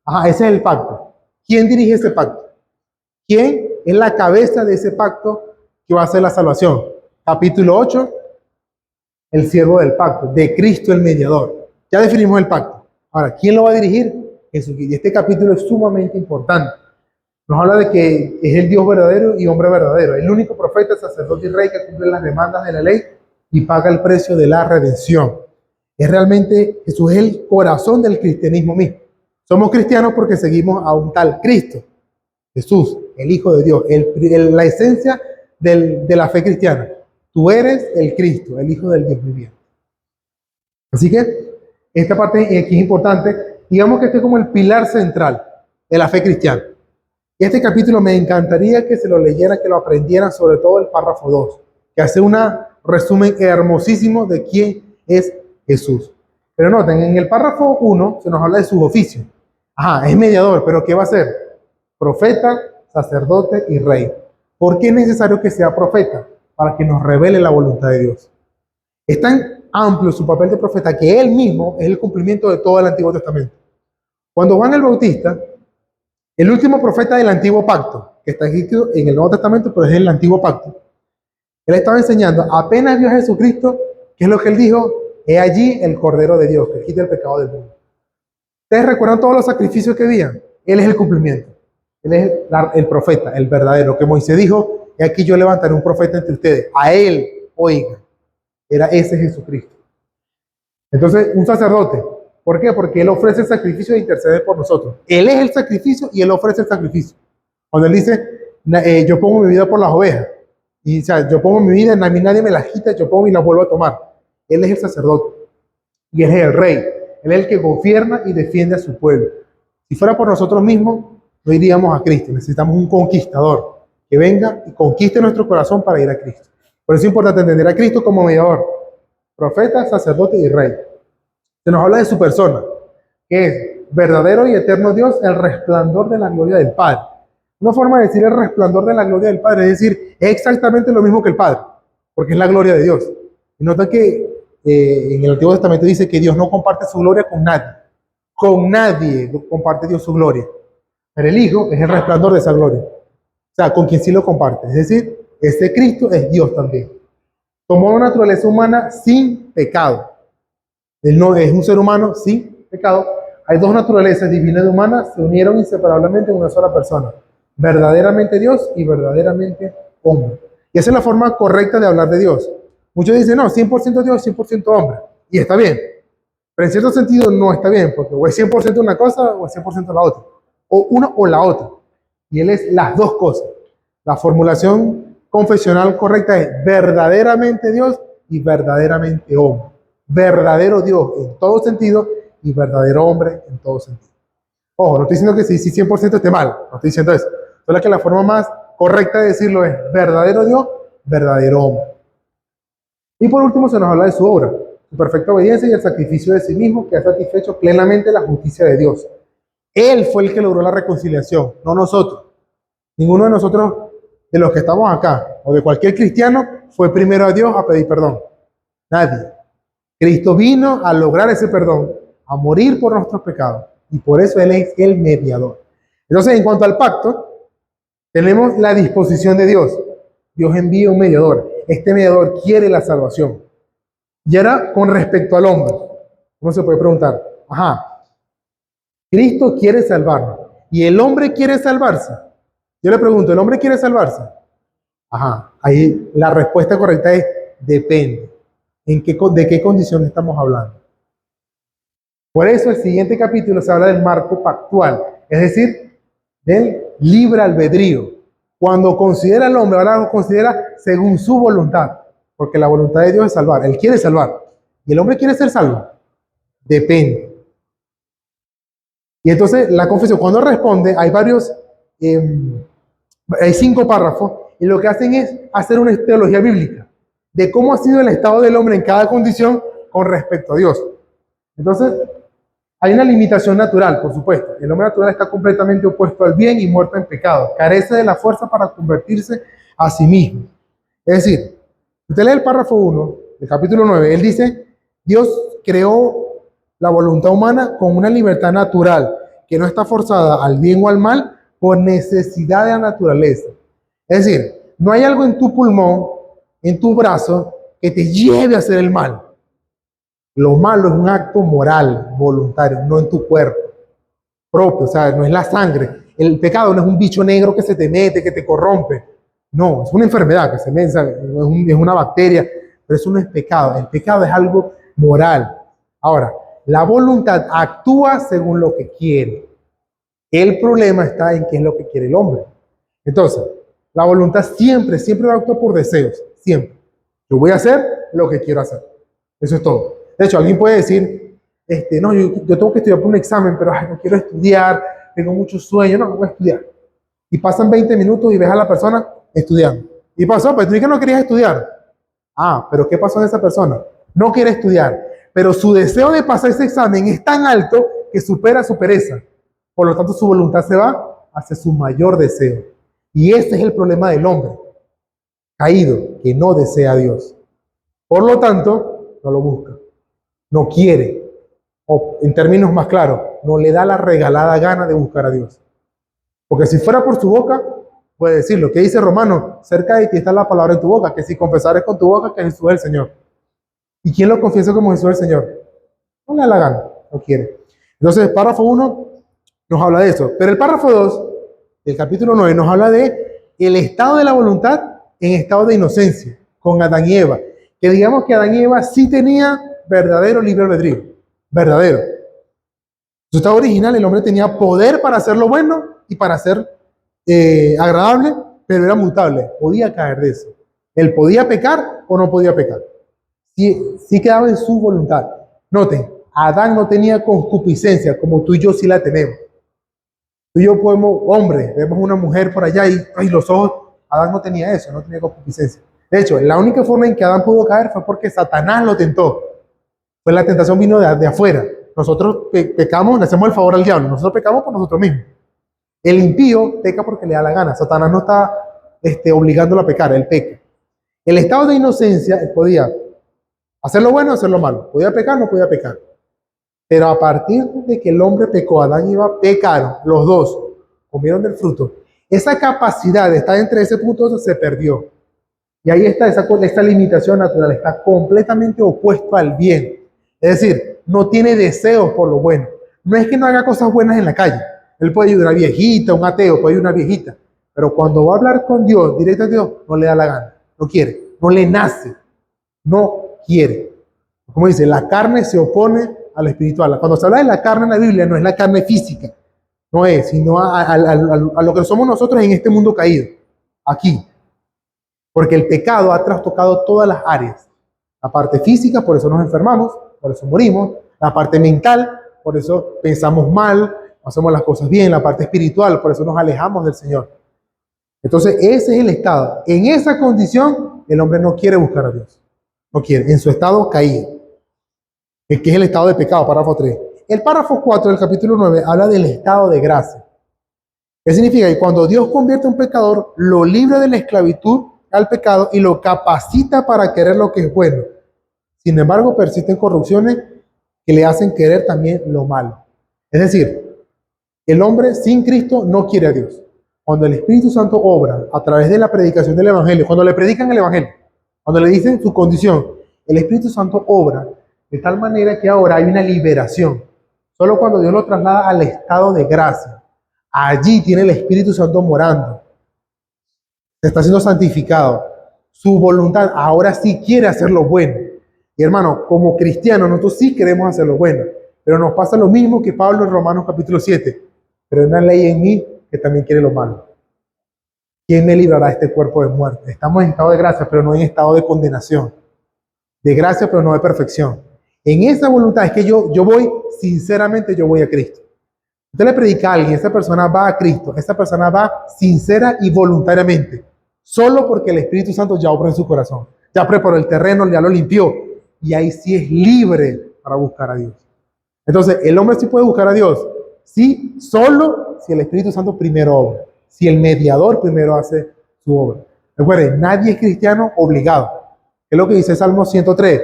Ajá, ese es el pacto. ¿Quién dirige ese pacto? ¿Quién es la cabeza de ese pacto que va a hacer la salvación? Capítulo 8, el siervo del pacto, de Cristo el mediador. Ya definimos el pacto. Ahora, ¿quién lo va a dirigir? Jesucristo. Y este capítulo es sumamente importante. Nos habla de que es el Dios verdadero y hombre verdadero, el único profeta, sacerdote y rey que cumple las demandas de la ley y paga el precio de la redención. Es realmente, Jesús es el corazón del cristianismo mismo. Somos cristianos porque seguimos a un tal Cristo, Jesús, el Hijo de Dios, la esencia de la fe cristiana. Tú eres el Cristo, el Hijo del Dios viviente. Así que esta parte aquí es importante. Digamos que este es como el pilar central de la fe cristiana. Y este capítulo me encantaría que se lo leyeran, que lo aprendieran, sobre todo el párrafo 2, que hace un resumen hermosísimo de quién es Jesús. Pero noten, en el párrafo 1 se nos habla de sus oficios. Ajá, es mediador, pero ¿qué va a ser? Profeta, sacerdote y rey. ¿Por qué es necesario que sea profeta? Para que nos revele la voluntad de Dios. Es tan amplio su papel de profeta que él mismo es el cumplimiento de todo el Antiguo Testamento. Cuando Juan el Bautista, el último profeta del Antiguo Pacto, que está escrito en el Nuevo Testamento, pero es el Antiguo Pacto, él estaba enseñando, apenas vio a Jesucristo, ¿qué es lo que él dijo? He allí el Cordero de Dios, que quita el pecado del mundo. ¿Ustedes recuerdan todos los sacrificios que habían? Él es el cumplimiento. Él es el profeta, el verdadero, que Moisés dijo, he aquí yo levantaré un profeta entre ustedes. A él, oigan, era ese Jesucristo. Entonces, un sacerdote. ¿Por qué? Porque él ofrece el sacrificio e intercede por nosotros. Él es el sacrificio y él ofrece el sacrificio. Cuando él dice, yo pongo mi vida por las ovejas. Y o sea, yo pongo mi vida, a mí nadie me la quita, yo pongo y la vuelvo a tomar. Él es el sacerdote. Y él es el rey. Él es el que gobierna y defiende a su pueblo. Si fuera por nosotros mismos, no iríamos a Cristo. Necesitamos un conquistador que venga y conquiste nuestro corazón para ir a Cristo. Por eso es importante entender a Cristo como mediador, profeta, sacerdote y rey. Se nos habla de su persona, que es verdadero y eterno Dios, el resplandor de la gloria del Padre. Una forma de decir el resplandor de la gloria del Padre es decir, es exactamente lo mismo que el Padre, porque es la gloria de Dios. Y nota que en el Antiguo Testamento dice que Dios no comparte su gloria con nadie. Con nadie comparte Dios su gloria. Pero el Hijo es el resplandor de esa gloria. O sea, con quien sí lo comparte. Es decir, ese Cristo es Dios también. Tomó una naturaleza humana sin pecado. Él no es un ser humano sin pecado. Hay dos naturalezas, divina y humana, se unieron inseparablemente en una sola persona. Verdaderamente Dios y verdaderamente hombre. Y esa es la forma correcta de hablar de Dios. Muchos dicen, no, 100% Dios, 100% hombre. Y está bien. Pero en cierto sentido no está bien, porque o es 100% una cosa o es 100% la otra. O una o la otra. Y Él es las dos cosas. La formulación confesional correcta es verdaderamente Dios y verdaderamente hombre. Verdadero Dios en todo sentido y verdadero hombre en todo sentido. Ojo, no estoy diciendo que si 100% esté mal, no estoy diciendo eso. Solo que la forma más correcta de decirlo es verdadero Dios, verdadero hombre. Y por último se nos habla de su obra, su perfecta obediencia y el sacrificio de sí mismo que ha satisfecho plenamente la justicia de Dios. Él fue el que logró la reconciliación, no nosotros. Ninguno de nosotros, de los que estamos acá, o de cualquier cristiano, fue primero a Dios a pedir perdón. Nadie. Cristo vino a lograr ese perdón, a morir por nuestros pecados. Y por eso Él es el mediador. Entonces, en cuanto al pacto, tenemos la disposición de Dios. Dios envía un mediador. Este mediador quiere la salvación. Y ahora, con respecto al hombre, uno se puede preguntar, ajá, Cristo quiere salvarnos. ¿Y el hombre quiere salvarse? Yo le pregunto, ¿el hombre quiere salvarse? Ajá, ahí la respuesta correcta es depende. ¿De qué condición estamos hablando? Por eso el siguiente capítulo se habla del marco pactual, es decir, del libre albedrío. Cuando considera al hombre, ahora lo considera según su voluntad, porque la voluntad de Dios es salvar, Él quiere salvar. ¿Y el hombre quiere ser salvo? Depende. Y entonces la confesión, cuando responde, hay hay 5 párrafos, y lo que hacen es hacer una teología bíblica de cómo ha sido el estado del hombre en cada condición con respecto a Dios. Entonces, hay una limitación natural, por supuesto. El hombre natural está completamente opuesto al bien y muerto en pecado. Carece de la fuerza para convertirse a sí mismo. Es decir, Usted lee el párrafo 1 del capítulo 9, él dice, Dios creó la voluntad humana con una libertad natural que no está forzada al bien o al mal por necesidad de la naturaleza. Es decir, no hay algo en tu pulmón, en tu brazo, que te lleve a hacer el mal. Lo malo es un acto moral, voluntario, no en tu cuerpo propio, o sea, no es la sangre. El pecado no es un bicho negro que se te mete, que te corrompe. No, es una enfermedad que se mete, es una bacteria, pero eso no es pecado. El pecado es algo moral. Ahora, la voluntad actúa según lo que quiere. El problema está en qué es lo que quiere el hombre. Entonces, la voluntad siempre, siempre va a actuar por deseos, siempre. Yo voy a hacer lo que quiero hacer. Eso es todo. De hecho, alguien puede decir, no, yo tengo que estudiar por un examen, pero ay, no quiero estudiar, tengo mucho sueño, no voy a estudiar. Y pasan 20 minutos y ves a la persona estudiando. ¿Y pasó? Pues tú dices que no querías estudiar. Ah, pero ¿qué pasó en esa persona? No quiere estudiar, pero su deseo de pasar ese examen es tan alto que supera su pereza. Por lo tanto, su voluntad se va hacia su mayor deseo. Y ese es el problema del hombre caído, que no desea a Dios. Por lo tanto, no lo busca. No quiere. O en términos más claros, no le da la regalada gana de buscar a Dios. Porque si fuera por su boca, puede decirlo. ¿Qué dice Romano? Cerca de ti está la palabra en tu boca, que si confesares con tu boca que Jesús es el Señor. ¿Y quién lo confiesa como Jesús es el Señor? No le da la gana, no quiere. Entonces, el párrafo 1 nos habla de eso. Pero el párrafo 2 del capítulo 9 nos habla de el estado de la voluntad en estado de inocencia, con Adán y Eva. Que digamos que Adán y Eva sí tenía verdadero libre albedrío. Verdadero. Su estado original, el hombre tenía poder para hacer lo bueno y para ser agradable, pero era mutable. Podía caer de eso. Él podía pecar o no podía pecar. Sí quedaba en su voluntad. Noten, Adán no tenía concupiscencia como tú y yo sí la tenemos. Tú y yo podemos, hombre, vemos una mujer por allá y los ojos, Adán no tenía eso, no tenía concupiscencia. De hecho, la única forma en que Adán pudo caer fue porque Satanás lo tentó. Pues la tentación vino de afuera. Nosotros pecamos, le hacemos el favor al diablo. Nosotros pecamos por nosotros mismos. El impío peca porque le da la gana. Satanás no está obligándolo a pecar, él peca. El estado de inocencia, él podía hacer lo bueno o hacer lo malo. Podía pecar, no podía pecar. Pero a partir de que el hombre pecó, Adán y Eva pecaron, los dos comieron del fruto. Esa capacidad de estar entre ese punto se perdió. Y ahí está esta limitación natural, está completamente opuesto al bien. Es decir, no tiene deseos por lo bueno. No es que no haga cosas buenas en la calle. Él puede ayudar a una viejita, un ateo, puede ayudar a una viejita. Pero cuando va a hablar con Dios, directo a Dios, no le da la gana, no quiere, no le nace, no quiere. Como dice, la carne se opone a lo espiritual. Cuando se habla de la carne en la Biblia, no es la carne física, no es, sino a lo que somos nosotros en este mundo caído, aquí. Porque el pecado ha trastocado todas las áreas. La parte física, por eso nos enfermamos, por eso morimos. La parte mental, por eso pensamos mal, no hacemos las cosas bien. La parte espiritual, por eso nos alejamos del Señor. Entonces, ese es el estado. En esa condición, el hombre no quiere buscar a Dios. No quiere, en su estado caído. Que es el estado de pecado, párrafo 3. El párrafo 4 del capítulo 9 habla del estado de gracia. ¿Qué significa? Que cuando Dios convierte a un pecador, lo libra de la esclavitud al pecado y lo capacita para querer lo que es bueno. Sin embargo, persisten corrupciones que le hacen querer también lo malo. Es decir, el hombre sin Cristo no quiere a Dios. Cuando el Espíritu Santo obra a través de la predicación del Evangelio, cuando le predican el Evangelio, cuando le dicen su condición, el Espíritu Santo obra de tal manera que ahora hay una liberación. Solo cuando Dios lo traslada al estado de gracia, allí tiene el Espíritu Santo morando. Se está siendo santificado. Su voluntad ahora sí quiere hacer lo bueno. Y hermano, como cristianos, nosotros sí queremos hacer lo bueno. Pero nos pasa lo mismo que Pablo en Romanos capítulo 7. Pero hay una ley en mí que también quiere lo malo. ¿Quién me librará de este cuerpo de muerte? Estamos en estado de gracia, pero no en estado de condenación. De gracia, pero no de perfección. En esa voluntad es que yo voy, sinceramente yo voy a Cristo. Usted le predica a alguien, esa persona va a Cristo, esa persona va sincera y voluntariamente, solo porque el Espíritu Santo ya obra en su corazón, ya preparó el terreno, ya lo limpió, y ahí sí es libre para buscar a Dios. Entonces, el hombre sí puede buscar a Dios, sí, solo si el Espíritu Santo primero obra, si el mediador primero hace su obra. Recuerden, nadie es cristiano obligado. Es lo que dice Salmo 103.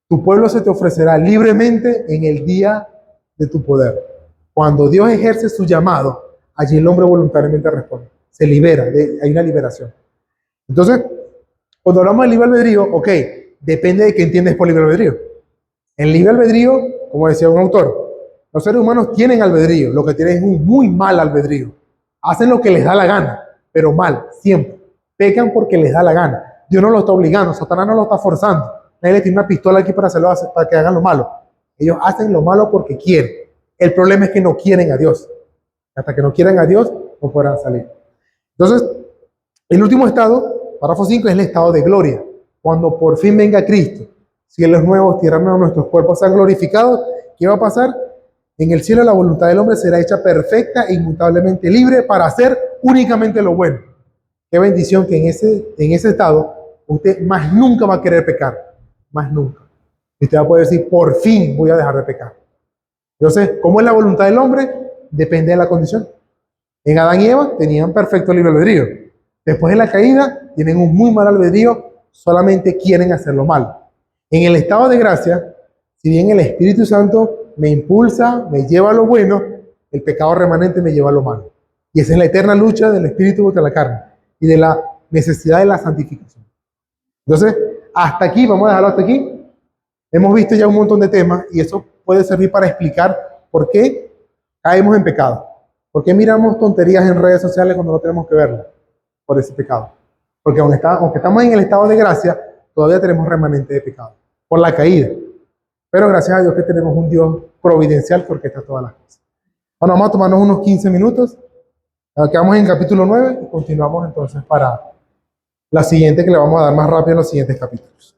Tu pueblo se te ofrecerá libremente en el día de tu poder. Cuando Dios ejerce su llamado, allí el hombre voluntariamente responde. Se libera, hay una liberación. Entonces, cuando hablamos de libre albedrío, ok, depende de qué entiendes por libre albedrío. En libre albedrío, como decía un autor, los seres humanos tienen albedrío, lo que tienen es un muy mal albedrío. Hacen lo que les da la gana, pero mal, siempre. Pecan porque les da la gana. Dios no lo está obligando, Satanás no lo está forzando. Nadie le tiene una pistola aquí para que hagan lo malo. Ellos hacen lo malo porque quieren. El problema es que no quieren a Dios. Hasta que no quieran a Dios, no podrán salir. Entonces, el último estado, párrafo 5, es el estado de gloria. Cuando por fin venga Cristo, cielos nuevos, tierra nueva, nuestros cuerpos sean glorificados, ¿qué va a pasar? En el cielo la voluntad del hombre será hecha perfecta e inmutablemente libre para hacer únicamente lo bueno. Qué bendición que en ese estado usted más nunca va a querer pecar. Más nunca. Y usted va a poder decir, por fin voy a dejar de pecar. Entonces, ¿cómo es la voluntad del hombre? Depende de la condición. En Adán y Eva tenían perfecto libre albedrío. Después de la caída, tienen un muy mal albedrío, solamente quieren hacer lo malo. En el estado de gracia, si bien el Espíritu Santo me impulsa, me lleva a lo bueno, el pecado remanente me lleva a lo malo. Y esa es la eterna lucha del Espíritu contra la carne y de la necesidad de la santificación. Entonces, hasta aquí, vamos a dejarlo hasta aquí. Hemos visto ya un montón de temas y eso puede servir para explicar por qué caemos en pecado. ¿Por qué miramos tonterías en redes sociales cuando no tenemos que verlas? Por ese pecado. Porque aunque estamos en el estado de gracia, todavía tenemos remanente de pecado. Por la caída. Pero gracias a Dios que tenemos un Dios providencial porque está todas las cosas. Bueno, vamos a tomarnos unos 15 minutos. Quedamos en capítulo 9 y continuamos entonces para la siguiente que le vamos a dar más rápido en los siguientes capítulos.